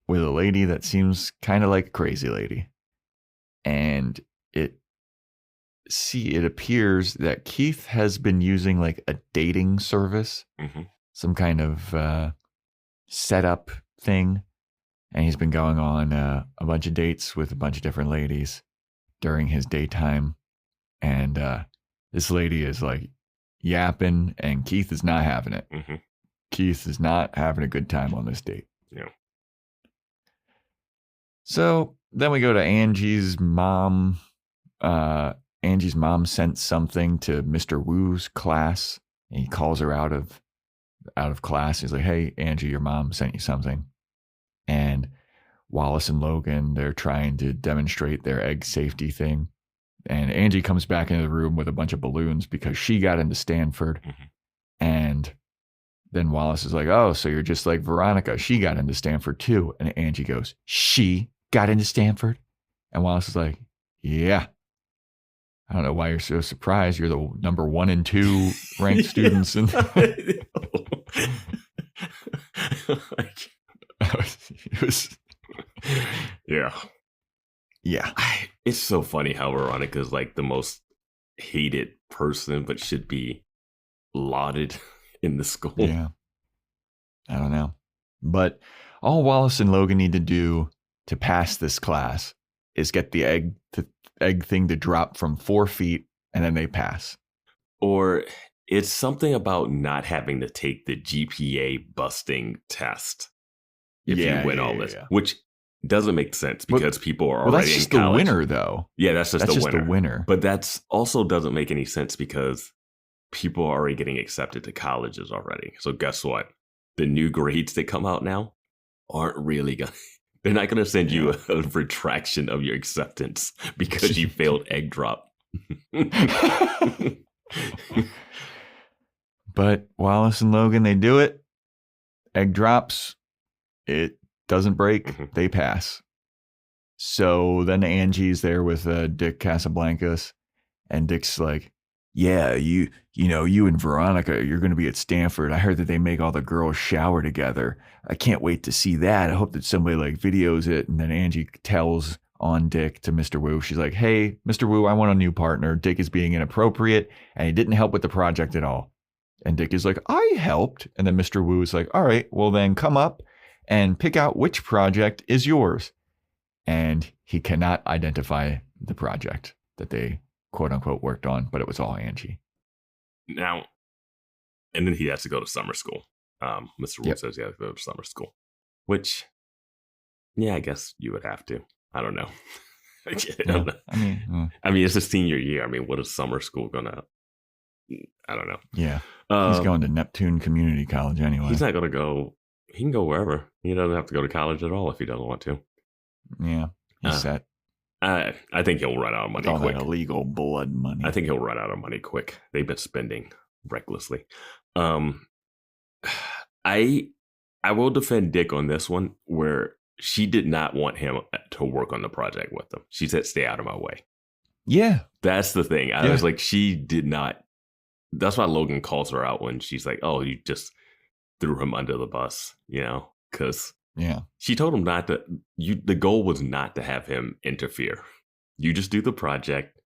with a lady that seems kind of like a crazy lady. And it appears that Keith has been using like a dating service, some kind of setup thing. And he's been going on a bunch of dates with a bunch of different ladies during his daytime. And this lady is like yapping, and Keith is not having it. Keith is not having a good time on this date. Yeah. So then we go to Angie's mom. Angie's mom sent something to Mr. Wu's class, and he calls her out of class. He's like, hey, Angie, your mom sent you something. And Wallace and Logan, they're trying to demonstrate their egg safety thing. And Angie comes back into the room with a bunch of balloons because she got into Stanford. And then Wallace is like, oh, so you're just like Veronica. She got into Stanford too. And Angie goes, she got into Stanford? And Wallace is like, yeah. I don't know why you're so surprised. You're the number 1 and 2 ranked students. In it was, yeah. Yeah. It's so funny how Veronica is like the most hated person, but should be lauded in the school. Yeah. I don't know. But all Wallace and Logan need to do to pass this class is get the egg thing to drop from 4 feet, and then they pass. Or it's something about not having to take the GPA busting test if you win all this, which doesn't make sense because people are already that's just in college. The winner, though. Yeah, that's just the winner. But that's also doesn't make any sense because people are already getting accepted to colleges already. So guess what? The new grades that come out now aren't really going to... They're not going to send you a retraction of your acceptance because you failed egg drop. But Wallace and Logan, they do it. Egg drops. It doesn't break. They pass. So then Angie's there with Dick Casablancas, and Dick's like, yeah, you and Veronica, you're going to be at Stanford. I heard that they make all the girls shower together. I can't wait to see that. I hope that somebody like videos it. And then Angie tells on Dick to Mr. Wu. She's like, hey, Mr. Wu, I want a new partner. Dick is being inappropriate, and he didn't help with the project at all. And Dick is like, I helped. And then Mr. Wu is like, all right, well then come up and pick out which project is yours. And he cannot identify the project that they quote unquote worked on, but it was all Angie. Now, and then he has to go to summer school. Mr. Wu says he has to go to summer school, which, yeah, I guess you would have to. I don't know. I mean, it's a senior year. I mean, what is summer school gonna I don't know. Yeah. He's going to Neptune Community College anyway. He's not going to go. He can go wherever. He doesn't have to go to college at all if he doesn't want to. Yeah. He's set. I think he'll run out of money all quick. That illegal blood money. I think he'll run out of money quick. They've been spending recklessly. I will defend Dick on this one, where she did not want him to work on the project with them. She said, "Stay out of my way." Yeah. That's the thing. I was like, she did not. That's why Logan calls her out when she's like, "Oh, you just threw him under the bus," because she told him not to. The goal was not to have him interfere. You just do the project,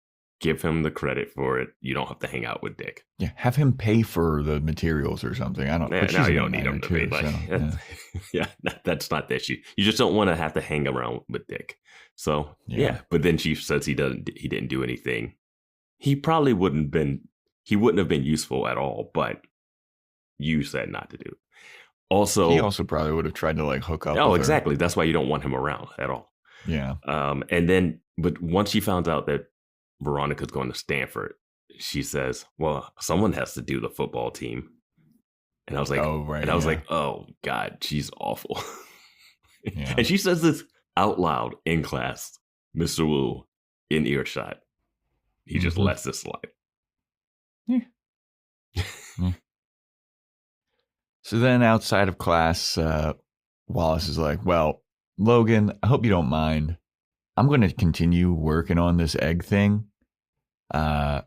give him the credit for it. You don't have to hang out with Dick. Yeah, have him pay for the materials or something. I don't. Yeah, now you don't need him to pay. That's not the issue. You just don't want to have to hang around with Dick. So but then she says he didn't do anything. He probably wouldn't have been useful at all. But you said not to do it. Also, he also probably would have tried to like hook up. Oh, exactly. That's why you don't want him around at all. Yeah. But once she found out that Veronica's going to Stanford, she says, "Well, someone has to do the football team." And I was like, "Oh God, she's awful." And she says this out loud in class. Mr. Wu, in earshot, he just lets this slide. Yeah. So then outside of class, Wallace is like, "Well, Logan, I hope you don't mind. I'm going to continue working on this egg thing because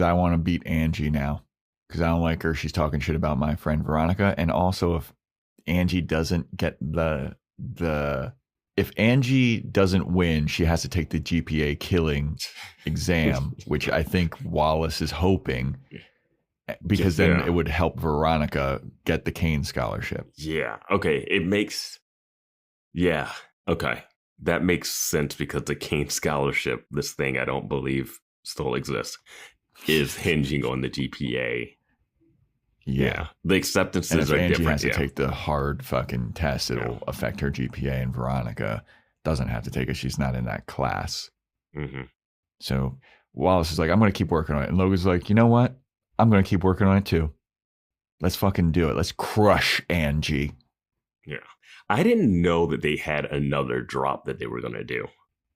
I want to beat Angie now because I don't like her. She's talking shit about my friend Veronica. And also if Angie doesn't get if Angie doesn't win, she has to take the GPA killing exam, which I think Wallace is hoping because then it would help Veronica get the Kane scholarship." Yeah. Okay. Okay. That makes sense because the Kane scholarship, this thing I don't believe still exists, is hinging on the GPA. Yeah. The acceptances are Angie different. Angie has to take the hard fucking test. It'll affect her GPA, and Veronica doesn't have to take it. She's not in that class. Mm-hmm. So Wallace is like, "I'm going to keep working on it." And Logan's like, "You know what? I'm going to keep working on it too. Let's fucking do it. Let's crush Angie." Yeah. I didn't know that they had another drop that they were going to do.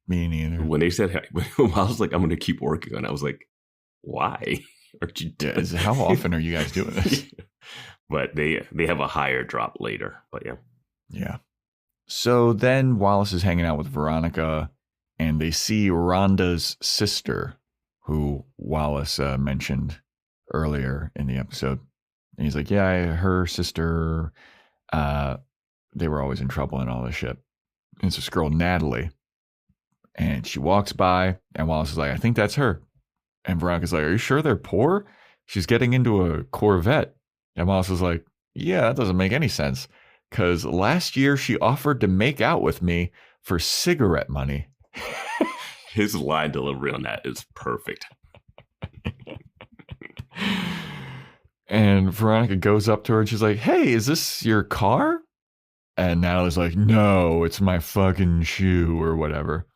Me neither. When they said, I was like, "I'm going to keep working on it," I was like, why? How often are you guys doing this? But they have a higher drop later. But yeah. So then Wallace is hanging out with Veronica, and they see Rhonda's sister, who Wallace mentioned earlier in the episode. And he's like, "Yeah, her sister, they were always in trouble and all this shit." And it's this girl, Natalie. And she walks by, and Wallace is like, "I think that's her." And Veronica's like, "Are you sure they're poor? She's getting into a Corvette." And Wallace is like, "Yeah, that doesn't make any sense. Because last year she offered to make out with me for cigarette money." His line delivery on that is perfect. And Veronica goes up to her and she's like, "Hey, is this your car?" And Natalie's like, "No, it's my fucking shoe," or whatever.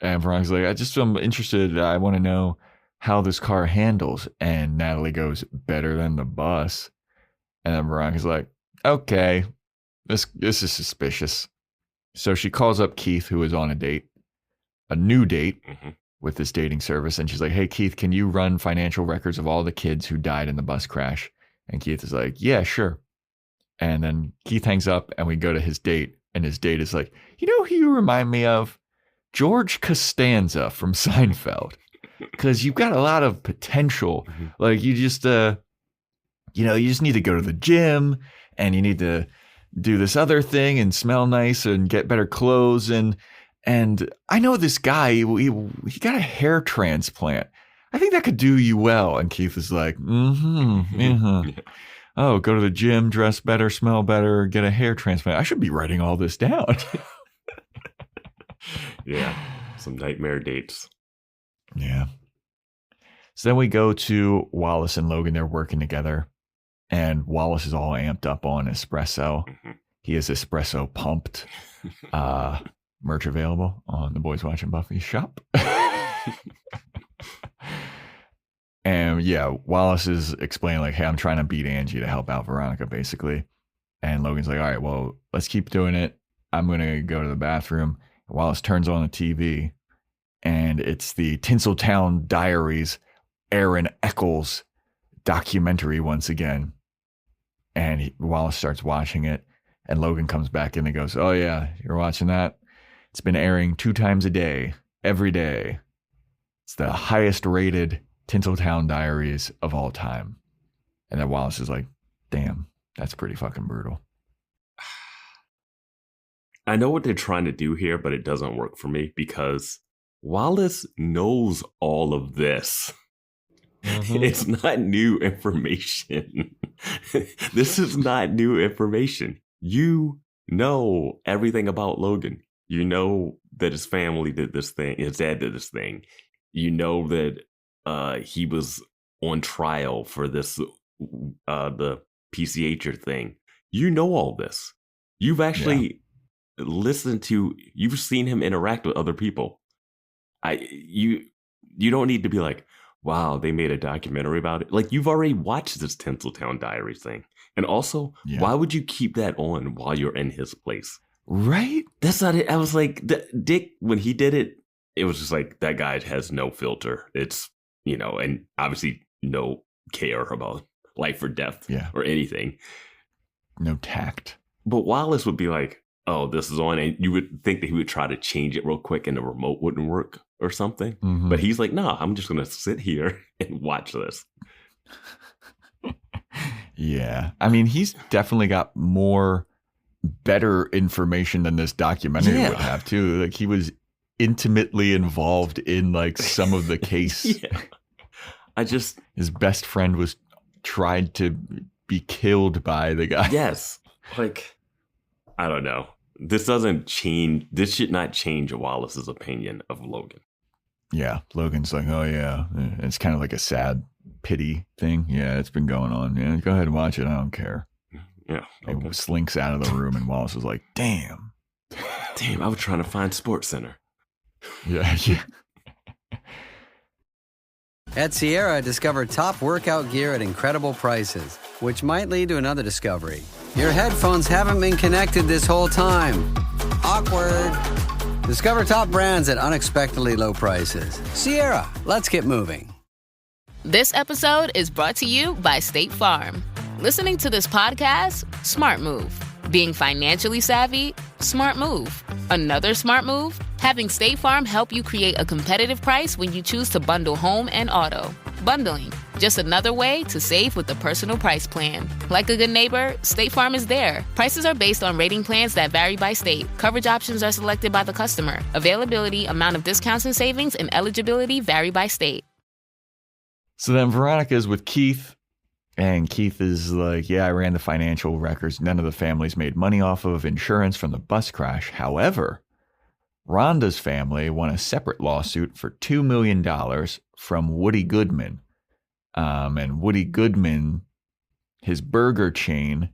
And Veronica's like, I'm interested. I want to know how this car handles." And Natalie goes, "Better than the bus." And then Veronica's like, "Okay, this is suspicious." So she calls up Keith, who is on a new date with this dating service. And she's like, "Hey, Keith, can you run financial records of all the kids who died in the bus crash?" And Keith is like, "Yeah, sure." And then Keith hangs up and we go to his date. And his date is like, "You know who you remind me of? George Costanza from Seinfeld. Because you've got a lot of potential. Like you just, you just need to go to the gym and you need to do this other thing and smell nice and get better clothes. And I know this guy, he got a hair transplant. I think that could do you well." And Keith is like, "Oh, go to the gym, dress better, smell better, get a hair transplant. I should be writing all this down." Yeah, some nightmare dates. Yeah. So then we go to Wallace and Logan. They're working together. And Wallace is all amped up on espresso. He is espresso pumped. Merch available on the Boys Watching Buffy shop. And yeah, Wallace is explaining like, hey, I'm trying to beat Angie to help out Veronica, basically. And Logan's like, all right, well, let's keep doing it. I'm going to go to the bathroom. Wallace turns on the TV, and it's the Tinseltown Diaries, Aaron Eccles documentary once again. And Wallace starts watching it, and Logan comes back in and goes, oh yeah, you're watching that? It's been airing 2 times a day, every day. It's the highest rated Tinseltown Diaries of all time. And then Wallace is like, damn, that's pretty fucking brutal. I know what they're trying to do here, but it doesn't work for me because Wallace knows all of this. It's not new information. This is not new information. You know everything about Logan. You know that his family did this thing. His dad did this thing. You know that he was on trial for this, the PCHer thing. You know all this. You've actually listened to, you've seen him interact with other people. You don't need to be like, wow, they made a documentary about it. Like, you've already watched this Tinseltown Diaries thing. And also, why would you keep that on while you're in his place? Right? That's not it. I was like, Dick, when he did it, it was just like, that guy has no filter. It's, and obviously no care about life or death or anything. No tact. But Wallace would be like, oh, this is on. And you would think that he would try to change it real quick and the remote wouldn't work or something. Mm-hmm. But he's like, no, I'm just going to sit here and watch this. Yeah. I mean, he's definitely got better information than this documentary would have too. Like, he was intimately involved in like some of the case. His best friend was tried to be killed by the guy. Yes. Like, I don't know. This should not change Wallace's opinion of Logan. Yeah. Logan's like, oh yeah. It's kind of like a sad pity thing. Yeah, it's been going on. Yeah, go ahead and watch it. I don't care. Yeah. Okay. He slinks out of the room and Wallace was like, damn, I was trying to find Sports Center. Yeah. At Sierra, discover top workout gear at incredible prices, which might lead to another discovery. Your headphones haven't been connected this whole time. Awkward. Discover top brands at unexpectedly low prices. Sierra, let's get moving. This episode is brought to you by State Farm. Listening to this podcast? Smart move. Being financially savvy? Smart move. Another smart move? Having State Farm help you create a competitive price when you choose to bundle home and auto. Bundling, just another way to save with the Personal Price Plan. Like a good neighbor, State Farm is there. Prices are based on rating plans that vary by state. Coverage options are selected by the customer. Availability, amount of discounts and savings, and eligibility vary by state. So then Veronica's with Keith, and Keith is like, yeah, I ran the financial records. None of the families made money off of insurance from the bus crash. However, Rhonda's family won a separate lawsuit for $2 million from Woody Goodman. And Woody Goodman, his burger chain,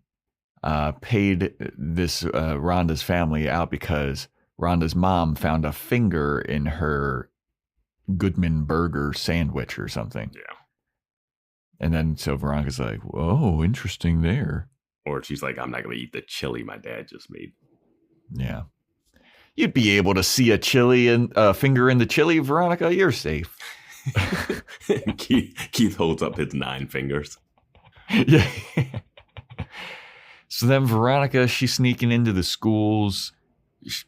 paid this Rhonda's family out because Rhonda's mom found a finger in her Goodman burger sandwich or something. Yeah. And then so Veronica's like, whoa, interesting there. Or she's like, I'm not going to eat the chili my dad just made. Yeah. You'd be able to see a chili and finger in the chili, Veronica. You're safe. Keith holds up his 9 fingers. Yeah. So then Veronica, she's sneaking into the school's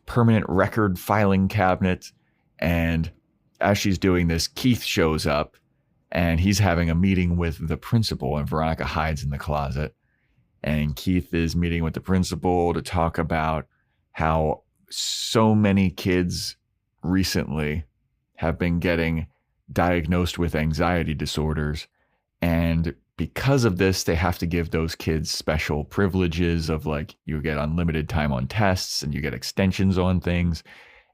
permanent record filing cabinet. And as she's doing this, Keith shows up and he's having a meeting with the principal, and Veronica hides in the closet. And Keith is meeting with the principal to talk about how so many kids recently have been getting diagnosed with anxiety disorders. And because of this, they have to give those kids special privileges of like, you get unlimited time on tests and you get extensions on things.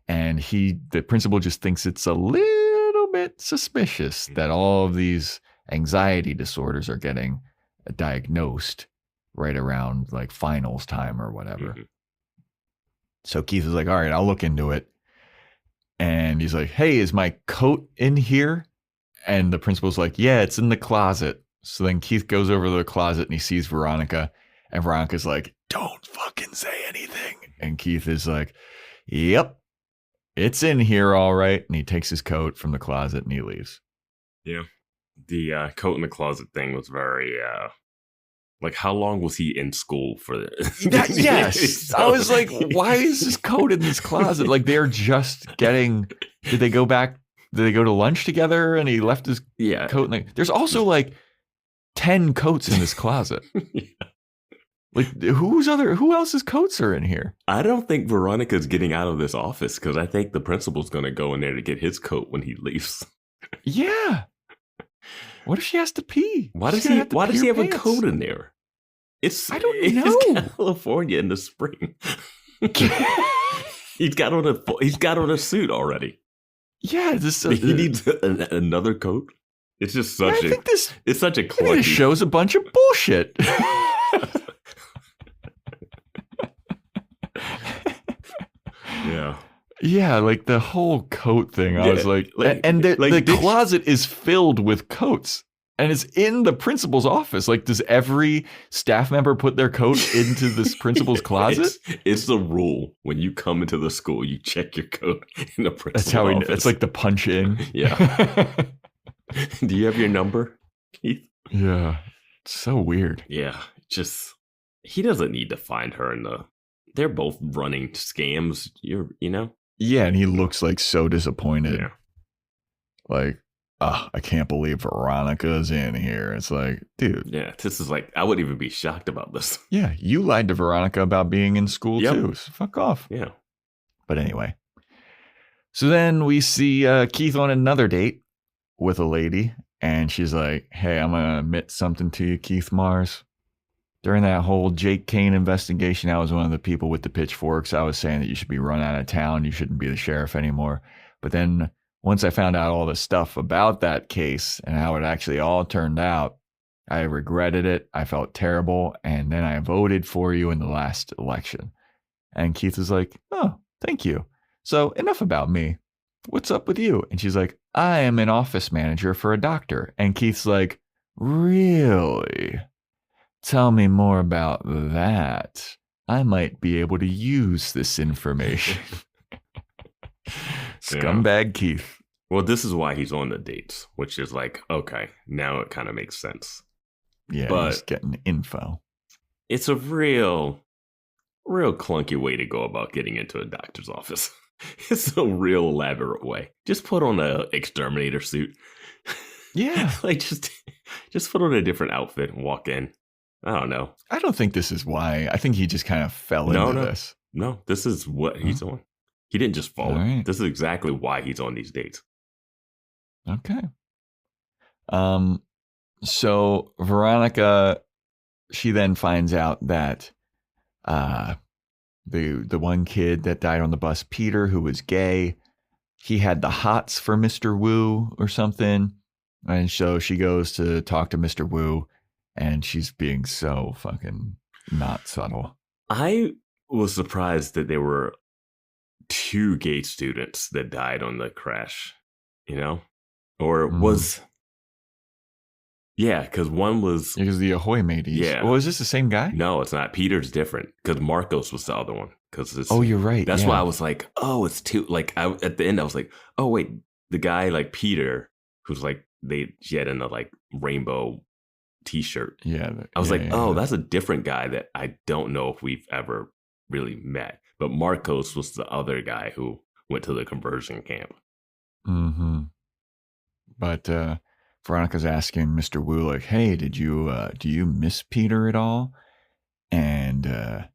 And the principal just thinks it's a little bit suspicious that all of these anxiety disorders are getting diagnosed right around like finals time or whatever. Mm-hmm. So Keith is like, all right, I'll look into it. And he's like, hey, is my coat in here? And the principal's like, yeah, it's in the closet. So then Keith goes over to the closet and he sees Veronica. And Veronica's like, don't fucking say anything. And Keith is like, yep, it's in here all right. And he takes his coat from the closet and he leaves. Yeah. The coat in the closet thing was very, like, how long was he in school for this? Yes. I was like, why is this coat in this closet? Like, they're just getting, did they go to lunch together and he left his coat? There's also like 10 coats in this closet. Yeah. Like, who else's coats are in here? I don't think Veronica's getting out of this office because I think the principal's going to go in there to get his coat when he leaves. Yeah. What if she has to pee? Why does he have a coat in there? I don't know. It's California in the spring. He's got on a suit already. Yeah, he needs another coat. It's just such it's such a clunky. This shows a bunch of bullshit. Yeah. Yeah, like the whole coat thing. I was like and the closet is filled with coats. And it's in the principal's office. Like, does every staff member put their coat into this principal's closet? It's the rule. When you come into the school, you check your coat in the principal's office. It's like the punch in. Yeah. Do you have your number, Keith? Yeah. It's so weird. Yeah. He doesn't need to find her they're both running scams, you know? Yeah, and he looks like so disappointed. Yeah. Like, I can't believe Veronica's in here. It's like, dude. Yeah, this is like, I wouldn't even be shocked about this. Yeah, you lied to Veronica about being in school too. So fuck off. Yeah. But anyway. So then we see Keith on another date with a lady. And she's like, hey, I'm going to admit something to you, Keith Mars. During that whole Jake Kane investigation, I was one of the people with the pitchforks. I was saying that you should be run out of town. You shouldn't be the sheriff anymore. But then once I found out all the stuff about that case and how it actually all turned out, I regretted it. I felt terrible. And then I voted for you in the last election. And Keith is like, oh, thank you. So enough about me. What's up with you? And she's like, I am an office manager for a doctor. And Keith's like, really? Tell me more about that. I might be able to use this information. Scumbag Keith. Well, this is why he's on the dates, which is like, okay, now it kind of makes sense. Yeah, but he's getting info. It's a real clunky way to go about getting into a doctor's office. It's a real elaborate way. Just put on an exterminator suit. Yeah. Like just put on a different outfit and walk in. I don't know. I don't think this is why. I think he just kind of fell into this. No, this is what he's on. He didn't just fall. Right. This is exactly why he's on these dates. Okay. So Veronica, she then finds out that the one kid that died on the bus, Peter, who was gay, he had the hots for Mr. Wu or something. And so she goes to talk to Mr. Wu, and she's being so fucking not subtle. I was surprised that there were 2 gay students that died on the crash, you know? Or was... Yeah, because one was... Because the Ahoy mateys. Yeah. Well, is this the same guy? No, it's not. Peter's different, because Marcos was the other one. Oh, you're right. That's why I was like, oh, it's 2... Like, at the end, I was like, oh, wait, the guy, like, Peter, who's like, she had in a, like, rainbow t-shirt. Yeah. I was that's a different guy that I don't know if we've ever really met. But Marcos was the other guy who went to the conversion camp. Mm-hmm. But Veronica's asking Mr. Wu, like, hey, do you miss Peter at all? And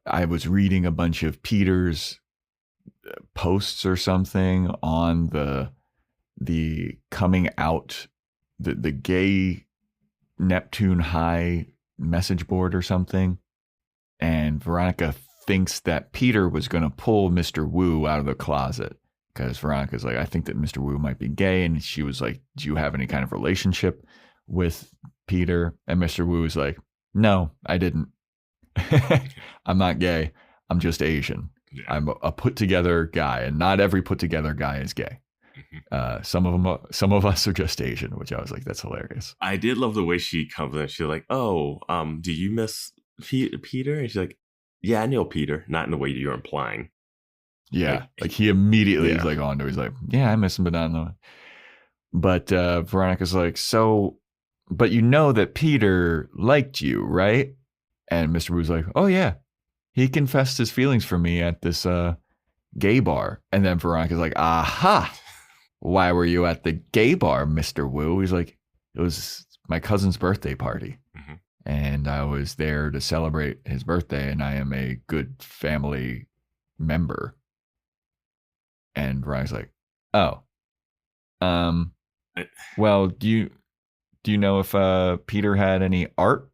I was reading a bunch of Peter's posts or something on the coming out, the gay Neptune High message board or something. And Veronica thinks that Peter was going to pull Mr. Wu out of the closet, because Veronica's like, I think that Mr. Wu might be gay. And she was like, do you have any kind of relationship with Peter? And Mr. Wu was like, no, I didn't. I'm not gay. I'm just Asian. Yeah. I'm a put together guy, and not every put together guy is gay. Some of us are just Asian, which I was like, that's hilarious. I did love the way she comes in. She's like, "Oh, do you miss Peter?" And she's like, "Yeah, I know Peter." Not in the way you're implying. Yeah, like he immediately is like on to. He's like, "Yeah, I miss him, but not in the way." But Veronica's like, "So, but you know that Peter liked you, right?" And Mr. Wu's like, "Oh yeah, he confessed his feelings for me at this gay bar." And then Veronica's like, "Aha! Why were you at the gay bar, Mr. Wu?" He's like, "It was my cousin's birthday party. Mm-hmm. And I was there to celebrate his birthday, and I am a good family member." And Veronica's like, "Oh, well, do you know if Peter had any art?"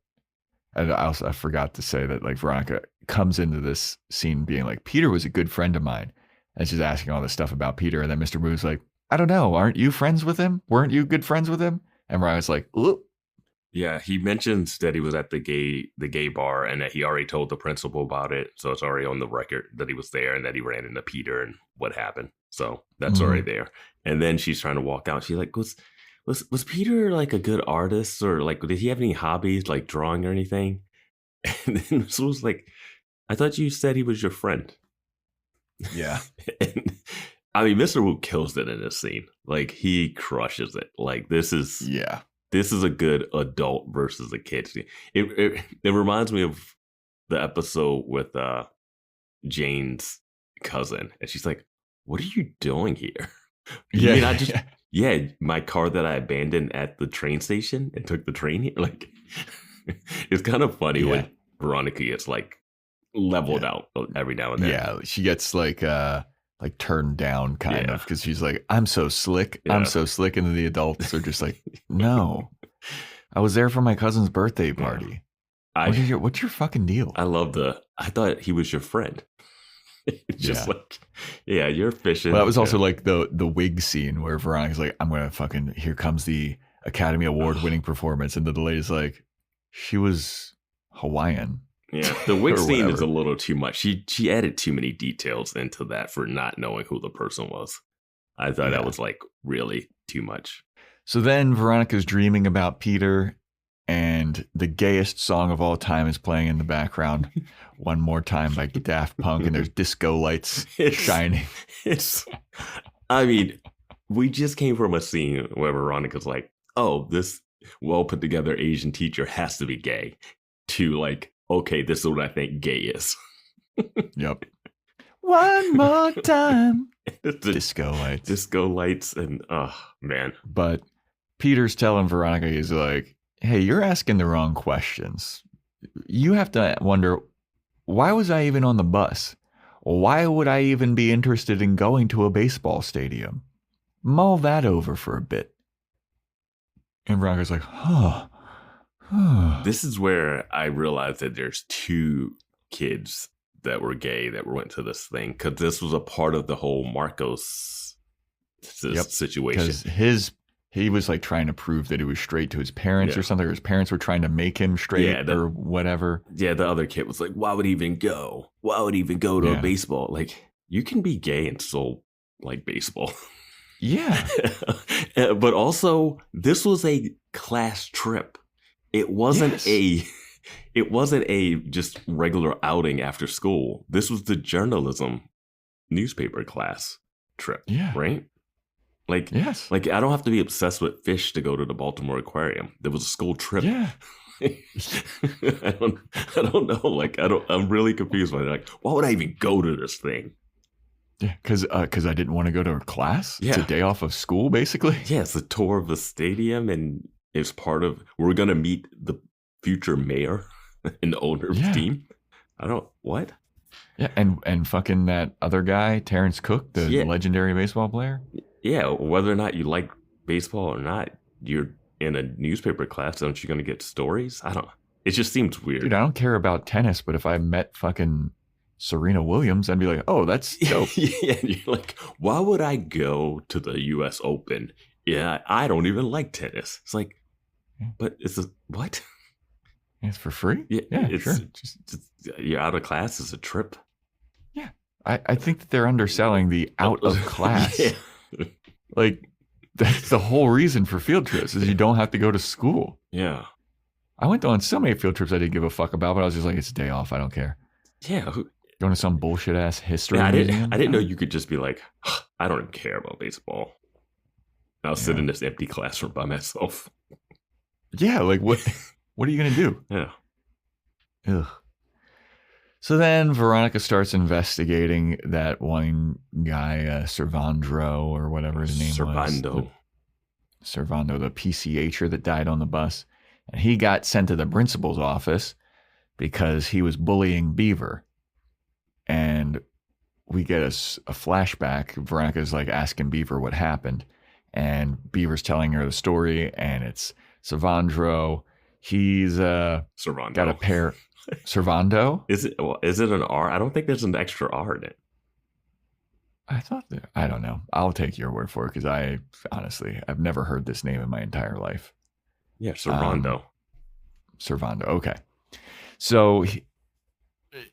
And I forgot to say that like Veronica comes into this scene being like, "Peter was a good friend of mine," and she's asking all this stuff about Peter, and then Mr. Wu's like, "I don't know. Aren't you friends with him? Weren't you good friends with him?" And Veronica's like, "Ooh." Yeah, he mentions that he was at the gay bar and that he already told the principal about it. So it's already on the record that he was there and that he ran into Peter and what happened. So that's already there. And then she's trying to walk out. She's like, was Peter like a good artist, or like did he have any hobbies like drawing or anything? And then this was like, "I thought you said he was your friend." Yeah. And, I mean, Mr. Wu kills it in this scene. Like he crushes it. Like this is a good adult versus a kid scene. It reminds me of the episode with Jane's cousin, and she's like, "What are you doing here?" I mean, I just my car that I abandoned at the train station and took the train here. Like it's kind of funny when Veronica gets like leveled out every now and then. Yeah, she gets like turned down kind of because she's like, "I'm so slick. I'm so slick." And the adults are just like, "No, I was there for my cousin's birthday party. What's your fucking deal?" I love I thought he was your friend. Just like, you're fishing. Well, that was also like the wig scene where Veronica's like, "I'm going to fucking, here comes the Academy Award winning performance." And the lady's like, "She was Hawaiian." Yeah, the wig scene is a little too much. She added too many details into that for not knowing who the person was. I thought that was like really too much. So then Veronica's dreaming about Peter, and the gayest song of all time is playing in the background. One More Time by Daft Punk, and there's disco lights shining. I mean, we just came from a scene where Veronica's like, "Oh, this well put together Asian teacher has to be gay," to like, "Okay, this is what I think gay is." Yep. One more time. Disco lights. And oh man. But Peter's telling Veronica, he's like, "Hey, you're asking the wrong questions. You have to wonder, why was I even on the bus? Why would I even be interested in going to a baseball stadium? Mull that over for a bit." And Veronica's like, "Huh. This is where I realized that there's two kids that were gay that went to this thing, because this was a part of the whole Marcos situation. Because he was like trying to prove that he was straight to his parents or something, or his parents were trying to make him straight or whatever. Yeah, the other kid was like, "Why would he even go? Why would he even go to a baseball? Like, you can be gay and still like baseball." Yeah. But also, this was a class trip. It wasn't a just regular outing after school. This was the journalism newspaper class trip. Yeah. Right? Like, like I don't have to be obsessed with fish to go to the Baltimore Aquarium. There was a school trip. Yeah. I don't know. Like, I'm really confused by that. Like, why would I even go to this thing? Yeah, because I didn't want to go to a class. Yeah. It's a day off of school, basically. Yeah, it's a tour of the stadium, and it's part of, we're going to meet the future mayor and the owner of the team. What? Yeah, and fucking that other guy, Terrence Cook, the legendary baseball player. Yeah, whether or not you like baseball or not, you're in a newspaper class, aren't you going to get stories? It just seems weird. Dude, I don't care about tennis, but if I met fucking Serena Williams, I'd be like, "Oh, that's dope." Yeah, you're like, why would I go to the U.S. Open? Yeah, I don't even like tennis. It's like, but it's what? It's for free? Yeah, sure. Just, you're out of class. It's a trip. Yeah. I think that they're underselling the out of class. Like, that's the whole reason for field trips is you don't have to go to school. Yeah. I went on so many field trips I didn't give a fuck about, but I was just like, it's a day off. I don't care. Yeah. Going to some bullshit ass history I museum. didn't know you could just be like, I don't even care about baseball. I'll sit in this empty classroom by myself. Yeah, like what are you going to do? Yeah. Ugh. So then Veronica starts investigating that one guy, Servandro or whatever his name was. Servando, the PCHer that died on the bus. And he got sent to the principal's office because he was bullying Beaver. And we get a flashback. Veronica's like asking Beaver what happened. And Beaver's telling her the story. And it's Servandro. He's Servando. Got a pair. Servando? Is it an R? I don't think there's an extra R in it. I thought that. I don't know. I'll take your word for it because I've never heard this name in my entire life. Yeah, Servando. Servando. Okay. So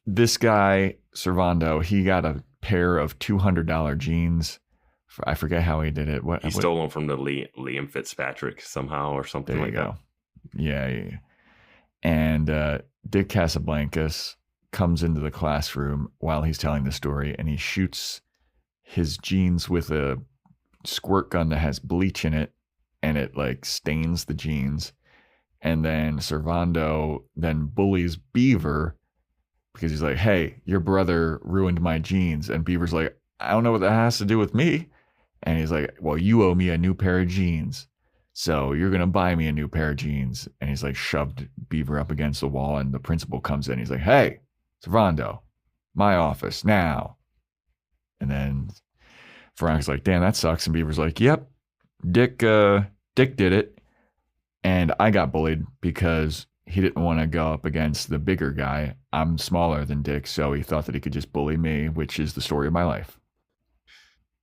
this guy, Servando, he got a pair of $200 jeans. I forget how he did it. He stole them from the Liam Fitzpatrick somehow or something like that. Yeah. And Dick Casablancas comes into the classroom while he's telling the story, and he shoots his jeans with a squirt gun that has bleach in it, and it like stains the jeans. And then Servando then bullies Beaver because he's like, hey, your brother ruined my jeans. And Beaver's like, I don't know what that has to do with me. And he's like, well, you owe me a new pair of jeans. So you're going to buy me a new pair of jeans. And he's like shoved Beaver up against the wall. And the principal comes in. He's like, hey, Servando, my office now. And then Veronica's like, damn, that sucks. And Beaver's like, yep, Dick did it. And I got bullied because he didn't want to go up against the bigger guy. I'm smaller than Dick, so he thought that he could just bully me, which is the story of my life.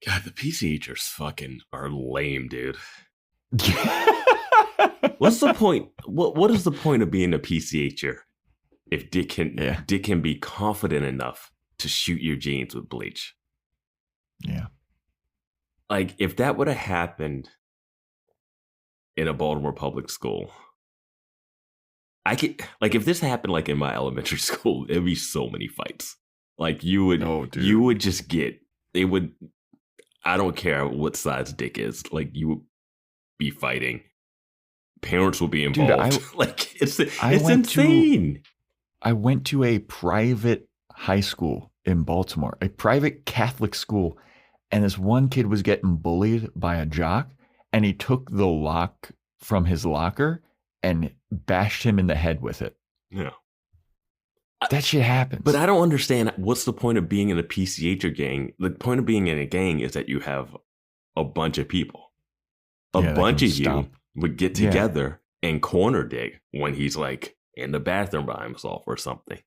God, the PCHers fucking are lame, dude. What's the point? What is the point of being a PCHer if Dick can be confident enough to shoot your jeans with bleach? Yeah. Like, if that would have happened in a Baltimore public school, if this happened like in my elementary school, it'd be so many fights. Like you would just get, I don't care what size Dick is, like you would be fighting. Parents will be involved. Dude, it's insane. I went to a private high school in Baltimore, a private Catholic school, and this one kid was getting bullied by a jock, and he took the lock from his locker and bashed him in the head with it. Yeah. That shit happens. But I don't understand what's the point of being in a PCHer gang. The point of being in a gang is that you have a bunch of people. A bunch of you would get together and corner Dick when he's like in the bathroom by himself or something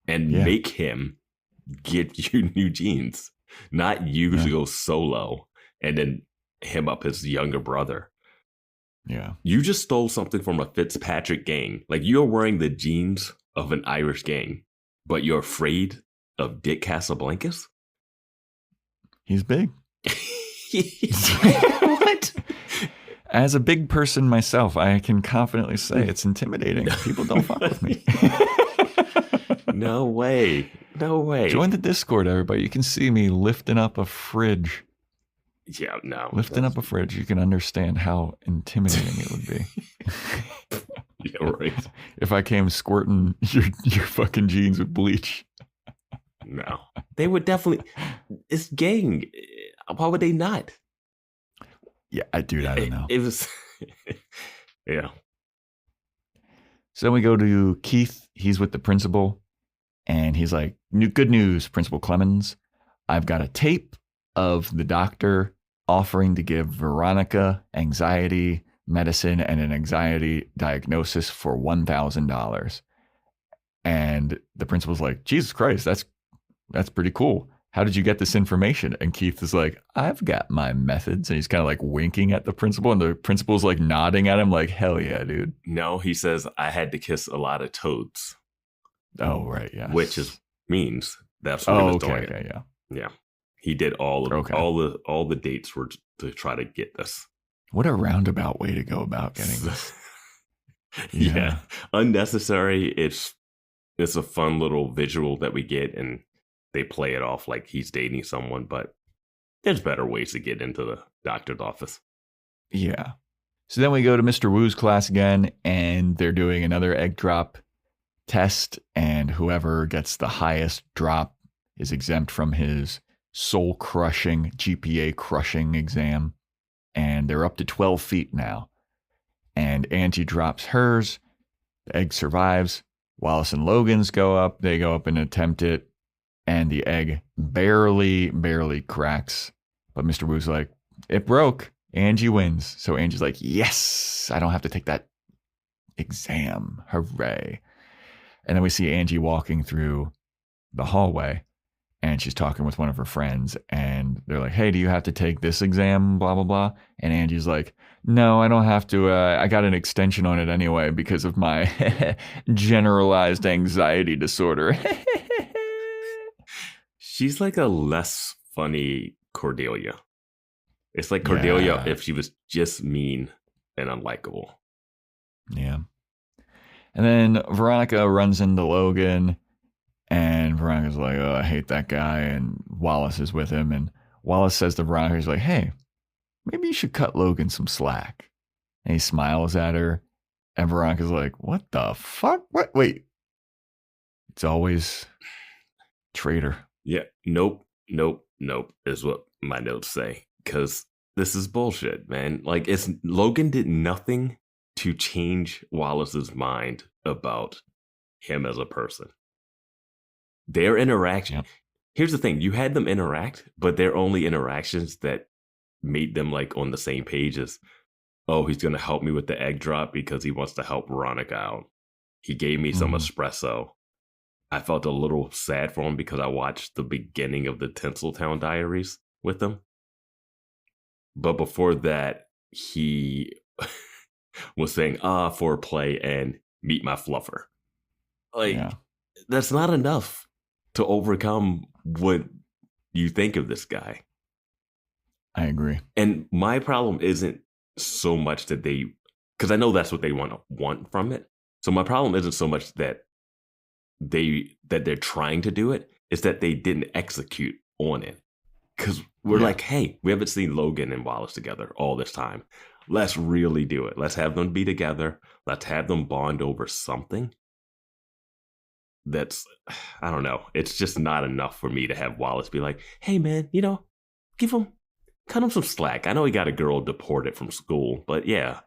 and make him get you new jeans. Not you to go solo and then him up his younger brother. Yeah. You just stole something from a Fitzpatrick gang. Like, you're wearing the jeans of an Irish gang, but you're afraid of Dick Casablancas? He's big. What? As a big person myself, I can confidently say it's intimidating. People don't fuck with me. No way. No way. Join the Discord, everybody. You can see me lifting up a fridge. Yeah, no. Lifting up a fridge, you can understand how intimidating it would be. Yeah, right. If I came squirting your fucking jeans with bleach. No. They would definitely. It's gang. Why would they not? Yeah, I don't know. It was. Yeah. So we go to Keith. He's with the principal. And he's like, good news, Principal Clemmons. I've got a tape of the doctor offering to give Veronica anxiety medicine and an anxiety diagnosis for $1,000. And the principal's like, Jesus Christ, that's pretty cool. How did you get this information? And Keith is like, I've got my methods. And he's kind of like winking at the principal. And the principal's like nodding at him like, hell yeah, dude. No, he says, I had to kiss a lot of toads. Oh, right, yeah. Which means that's what he was doing. Okay, yeah. Yeah. He did all the dates were to try to get this. What a roundabout way to go about getting this. Yeah. Unnecessary. It's a fun little visual that we get, and they play it off like he's dating someone, but there's better ways to get into the doctor's office. Yeah. So then we go to Mr. Wu's class again, and they're doing another egg drop test, and whoever gets the highest drop is exempt from his soul-crushing, GPA-crushing exam. And they're up to 12 feet now. And Angie drops hers. The egg survives. Wallace and Logan's go up. They go up and attempt it. And the egg barely cracks. But Mr. Wu's like, it broke. Angie wins. So Angie's like, yes, I don't have to take that exam. Hooray. And then we see Angie walking through the hallway. And she's talking with one of her friends, and they're like, hey, do you have to take this exam, blah, blah, blah. And Angie's like, no, I don't have to. I got an extension on it anyway because of my generalized anxiety disorder. She's like a less funny Cordelia. It's like Cordelia if she was just mean and unlikable. Yeah. And then Veronica runs into Logan. And Veronica's like, oh, I hate that guy. And Wallace is with him. And Wallace says to Veronica, he's like, hey, maybe you should cut Logan some slack. And he smiles at her. And Veronica's like, what the fuck? What? Wait. It's always traitor. Yeah. Nope is what my notes say. Because this is bullshit, man. Like, Logan did nothing to change Wallace's mind about him as a person. Their interaction. Yep. Here's the thing. You had them interact, but their only interactions that made them like on the same page is, oh, he's going to help me with the egg drop because he wants to help Veronica out. He gave me some espresso. I felt a little sad for him because I watched the beginning of the Tinseltown Diaries with him. But before that, he was saying, foreplay and meet my fluffer. Like, that's not enough to overcome what you think of this guy. I agree. And my problem isn't so much that because I know that's what they want from it. So my problem isn't so much that they're trying to do it. It's that they didn't execute on it. Because we're like, hey, we haven't seen Logan and Wallace together all this time. Let's really do it. Let's have them be together. Let's have them bond over something. That's, I don't know. It's just not enough for me to have Wallace be like, hey, man, cut him some slack. I know he got a girl deported from school, but yeah.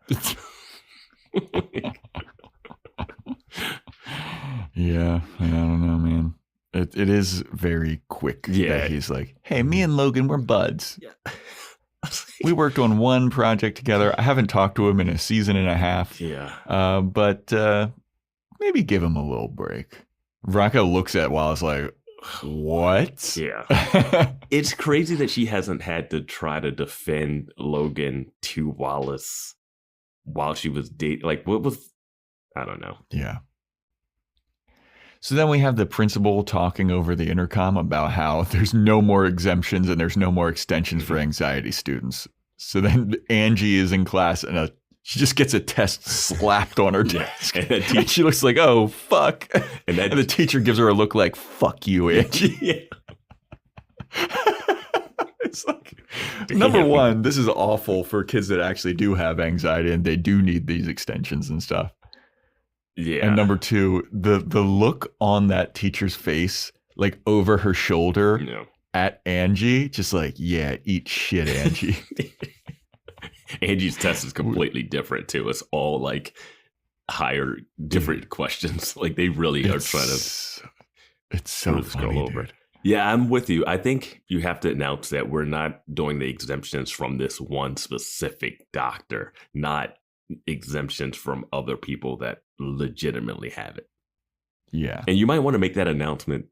Yeah, I don't know, man. It is very quick. Yeah. That he's like, hey, me and Logan, we're buds. Yeah. We worked on one project together. I haven't talked to him in a season and a half. Yeah. But maybe give him a little break. Veronica looks at Wallace like, what? Yeah. It's crazy that she hasn't had to try to defend Logan to Wallace while she was dating. Like, what was, I don't know. Yeah. So then we have the principal talking over the intercom about how there's no more exemptions and there's no more extensions for anxiety students. So then Angie is in class and she just gets a test slapped on her desk. And she looks like, oh, fuck. And the teacher gives her a look like, fuck you, Angie. Yeah. It's like, number one, this is awful for kids that actually do have anxiety and they do need these extensions and stuff. Yeah. And number two, the look on that teacher's face, like over her shoulder at Angie, just like, yeah, eat shit, Angie. Angie's test is completely different too. It's all like higher, different questions. Like they really are trying to. It's so funny, over. Dude. Yeah, I'm with you. I think you have to announce that we're not doing the exemptions from this one specific doctor, not exemptions from other people that legitimately have it. Yeah. And you might want to make that announcement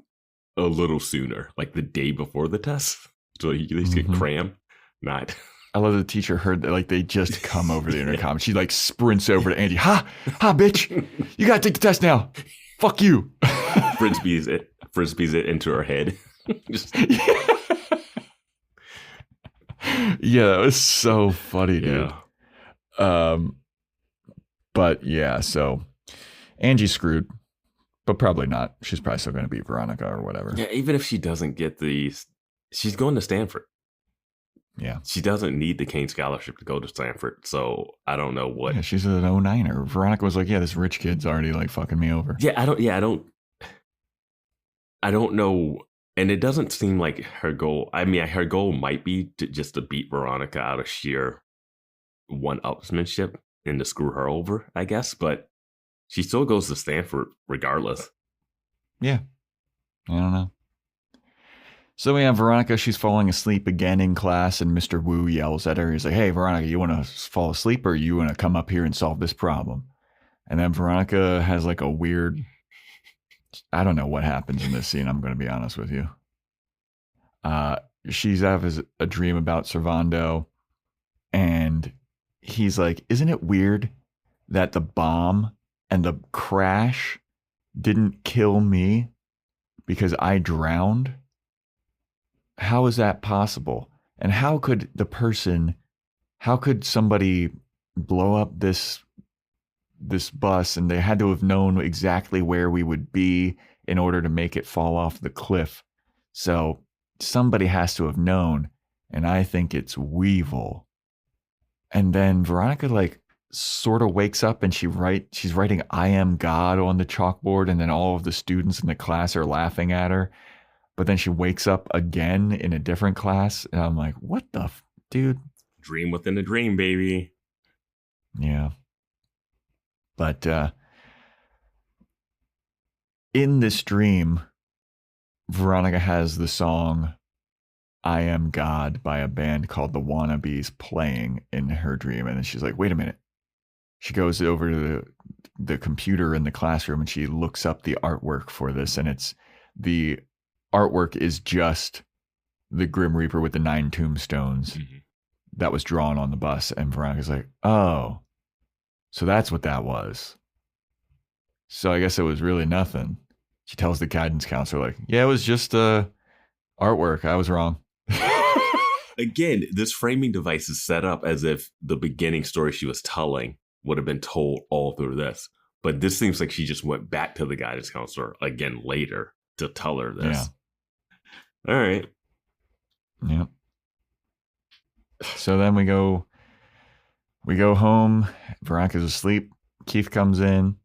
a little sooner, like the day before the test, so you at least get crammed. Not. I love the teacher heard that, like, they just come over the intercom. She, like, sprints over to Angie. Ha, bitch. You got to take the test now. Fuck you. Frisbees it into her head. Just... Yeah, that was so funny, dude. Yeah. But yeah, so Angie's screwed, but probably not. She's probably still going to beat Veronica or whatever. Yeah, even if she doesn't get these, she's going to Stanford. Yeah. She doesn't need the Kane Scholarship to go to Stanford, so I don't know what. Yeah, she's an 09er. Veronica was like, yeah, this rich kid's already like fucking me over. I don't know. And it doesn't seem like her goal. I mean, her goal might be just to beat Veronica out of sheer one-upsmanship and to screw her over, I guess. But she still goes to Stanford regardless. Yeah. I don't know. So we have Veronica. She's falling asleep again in class, and Mr. Wu yells at her. He's like, hey, Veronica, you want to fall asleep or you want to come up here and solve this problem? And then Veronica has like a weird... I don't know what happens in this scene. I'm going to be honest with you. She's having a dream about Servando, and he's like, isn't it weird that the bomb and the crash didn't kill me because I drowned? How is that possible? And how could somebody blow up this bus, and they had to have known exactly where we would be in order to make it fall off the cliff. So somebody has to have known, and I think it's Weevil. And then Veronica like sort of wakes up and she's writing I am God on the chalkboard, and then all of the students in the class are laughing at her. But then she wakes up again in a different class, and I'm like, what the dude? Dream within a dream, baby. Yeah. But in this dream, Veronica has the song I Am God by a band called the Wannabes playing in her dream. And then she's like, wait a minute. She goes over to the computer in the classroom and she looks up the artwork for this. And the artwork is just the Grim Reaper with the 9 tombstones that was drawn on the bus. And Veronica's like, oh. So that's what that was. So I guess it was really nothing. She tells the guidance counselor, like, yeah, it was just artwork. I was wrong. Again, this framing device is set up as if the beginning story she was telling would have been told all through this. But this seems like she just went back to the guidance counselor again later to tell her this. Yeah. All right. Yep. So then we go home. Veronica's asleep. Keith comes in.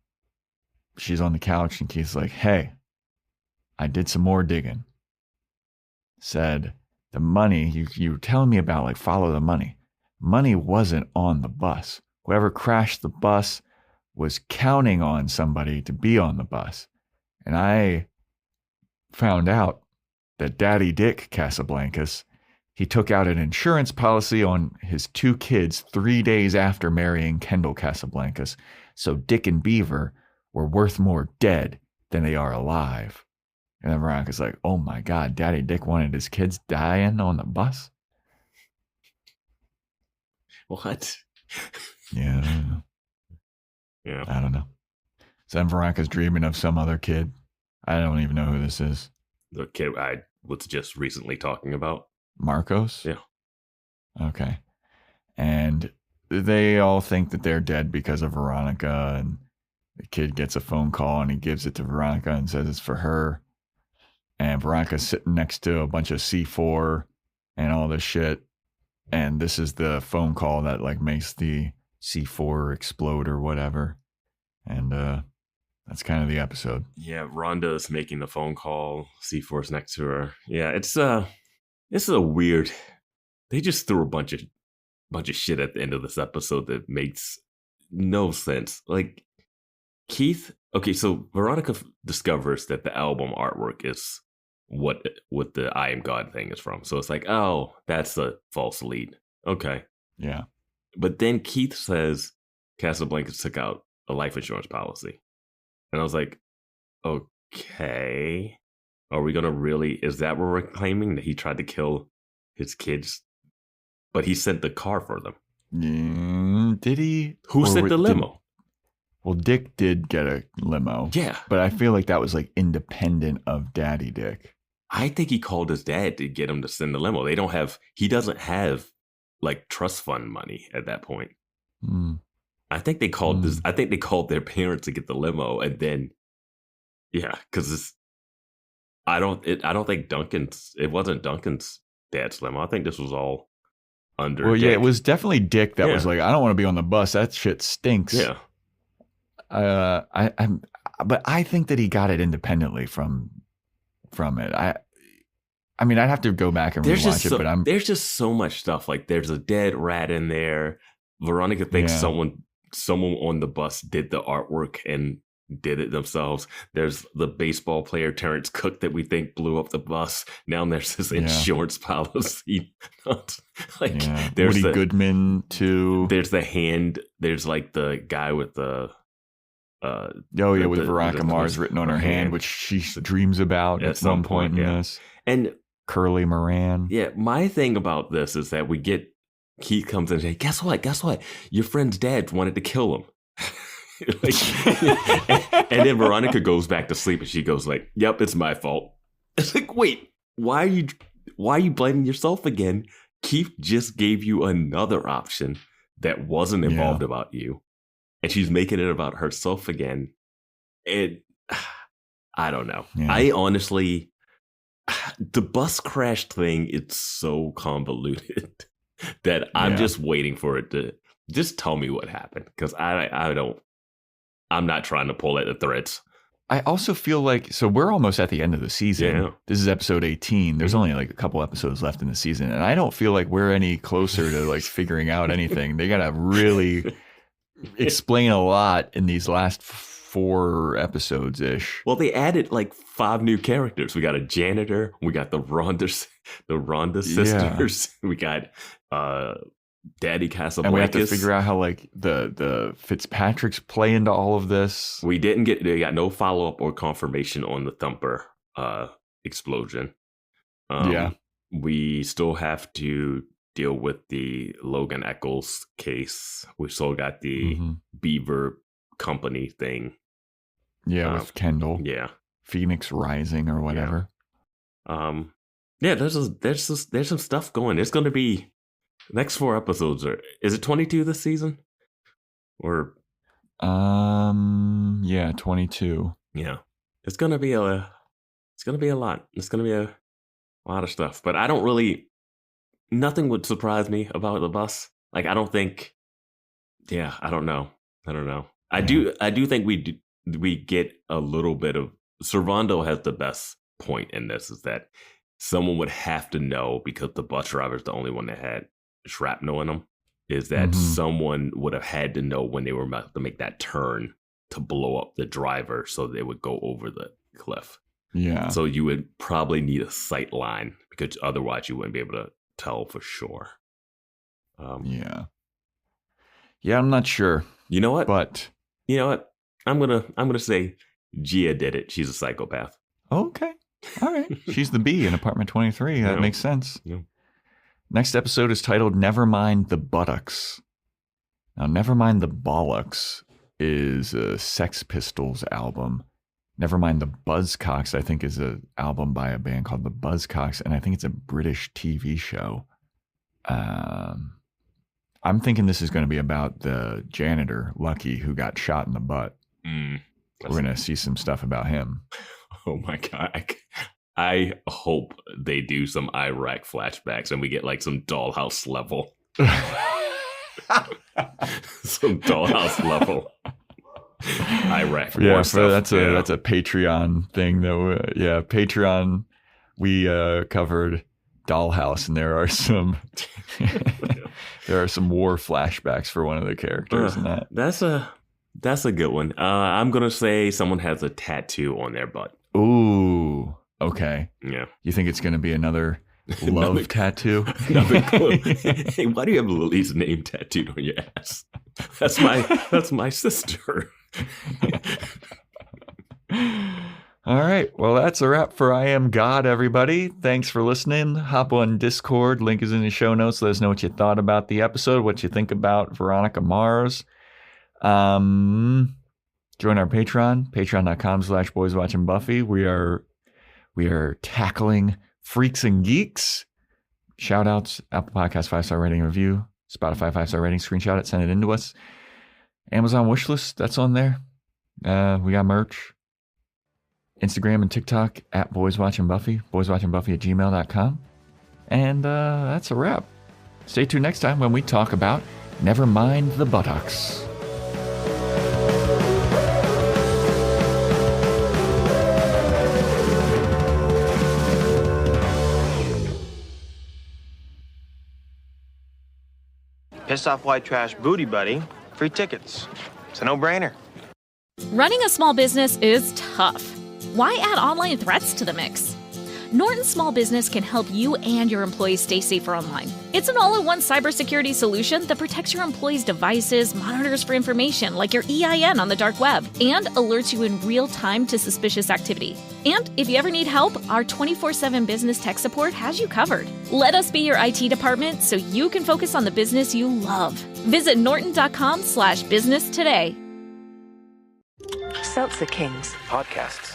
She's on the couch and Keith's like, hey, I did some more digging. Said, the money you were telling me about, like, follow the money. Money wasn't on the bus. Whoever crashed the bus was counting on somebody to be on the bus. And I found out that Daddy Dick Casablancas, he took out an insurance policy on his 2 kids 3 days after marrying Kendall Casablancas. So Dick and Beaver were worth more dead than they are alive. And then Veronica's like, oh my God, Daddy Dick wanted his kids dying on the bus? What? Yeah. Yeah. I don't know. So then Veronica's dreaming of some other kid. I don't even know who this is. The kid I was just recently talking about. Marcos? Yeah. Okay. And they all think that they're dead because of Veronica, and the kid gets a phone call and he gives it to Veronica and says it's for her. And Veronica's sitting next to a bunch of C4 and all this shit. And this is the phone call that like makes the C4 explode or whatever. And that's kind of the episode. Yeah, Rhonda's making the phone call. C4's next to her. Yeah, it's a weird. They just threw a bunch of shit at the end of this episode that makes no sense. Like Keith. Okay, so Veronica discovers that the album artwork is what the I Am God thing is from. So it's like, oh, that's a false lead. Okay. Yeah. But then Keith says Casablanca took out a life insurance policy. And I was like, okay. Are we going to really, is that what we're claiming? That he tried to kill his kids? But he sent the car for them. Did he? Who sent the limo? Well, Dick did get a limo. Yeah. But I feel like that was like independent of Daddy Dick. I think he called his dad to get him to send the limo. He doesn't have like trust fund money at that point. Mm. I think they called this. I think they called their parents to get the limo, and then because I don't think Duncan's. It wasn't Duncan's dad's limo. I think this was all under. Well, Dick. yeah, it was definitely Dick that was like, I don't want to be on the bus. That shit stinks. Yeah. But I think that he got it independently from it. I mean, I'd have to go back and rewatch it, but there's just so much stuff. Like there's a dead rat in there. Veronica thinks someone on the bus did the artwork and did it themselves. There's the baseball player Terrence Cook that we think blew up the bus. Now there's this insurance policy. There's Woody Goodman too. There's the hand. There's like the guy with the with Veronica Mars written on her hand, which she dreams about at one point in this. And Curly Moran. Yeah, my thing about this is that Keith comes in and says, guess what? Your friend's dad wanted to kill him. and then Veronica goes back to sleep and she goes like, yep, it's my fault. It's like, wait, why are you blaming yourself again? Keith just gave you another option that wasn't involved about you. And she's making it about herself again. And I don't know. Yeah. I honestly, the bus crash thing, it's so convoluted that I'm just waiting for it to just tell me what happened. Because I'm not trying to pull at the threads. I also feel like, so we're almost at the end of the season. Yeah. This is episode 18. There's only like a couple episodes left in the season. And I don't feel like we're any closer to like figuring out anything. They got to really explain a lot in these last 4 episodes ish. Well, they added like 5 new characters. We got a janitor. We got the Rhonda sisters. We got Daddy Casablancas. And we have to figure out how like the Fitzpatricks play into all of this. They got no follow-up or confirmation on the Thumper explosion. We still have to deal with the Logan Eccles case. We still got the Beaver Company thing. Yeah, with Kendall. Yeah. Phoenix Rising or whatever. There's some stuff going. It's going to be next 4 episodes. Is it 22 this season? Or 22. Yeah. It's going to be a lot. It's going to be a lot of stuff. But nothing would surprise me about the bus. Like I don't know. I do think we get a little bit of Servando has the best point in this, is that someone would have to know, because the bus driver is the only one that had shrapnel in them, is that someone would have had to know when they were about to make that turn to blow up the driver so they would go over the cliff. Yeah. So you would probably need a sight line, because otherwise you wouldn't be able to tell for sure. Yeah, I'm not sure. You know what? But you know what? I'm gonna say Gia did it. She's a psychopath. Okay. All right. She's the bee in apartment 23. That makes sense. Yeah. Next episode is titled Nevermind the Buttocks. Now, Nevermind the Bollocks is a Sex Pistols album. Nevermind the Buzzcocks, I think, is an album by a band called the Buzzcocks, and I think it's a British TV show. I'm thinking this is going to be about the janitor, Lucky, who got shot in the butt. We're going to see some stuff about him. Oh my God. I hope they do some Iraq flashbacks and we get like some Dollhouse level. Some Dollhouse level Iraq war stuff. That's a Patreon thing though. Patreon, we covered Dollhouse, and there are some war flashbacks for one of the characters in that. That's a good one. I'm gonna say someone has a tattoo on their butt. Ooh, okay. Yeah. You think it's gonna be another love tattoo? Hey, why do you have Lily's name tattooed on your ass? That's my sister. All right. Well, that's a wrap for I Am God, everybody. Thanks for listening. Hop on Discord. Link is in the show notes. Let us know what you thought about the episode, what you think about Veronica Mars. Join our Patreon, patreon.com/boyswatchingbuffy. We are tackling Freaks and Geeks. shout outs, Apple Podcast 5-star rating and review, Spotify 5-star rating, screenshot it, send it in to us. Amazon wishlist, that's on there. We got merch. Instagram and TikTok at BoysWatchingBuffy, BoysWatchingBuffy@gmail.com. And that's a wrap. Stay tuned next time when we talk about Never Mind the Buttocks. Piss off white trash booty buddy, free tickets. It's a no-brainer. Running a small business is tough. Why add online threats to the mix? Norton Small Business can help you and your employees stay safer online. It's an all-in-one cybersecurity solution that protects your employees' devices, monitors for information like your EIN on the dark web, and alerts you in real time to suspicious activity. And if you ever need help, our 24/7 business tech support has you covered. Let us be your IT department so you can focus on the business you love. Visit norton.com/business today. Seltzer Kings podcasts.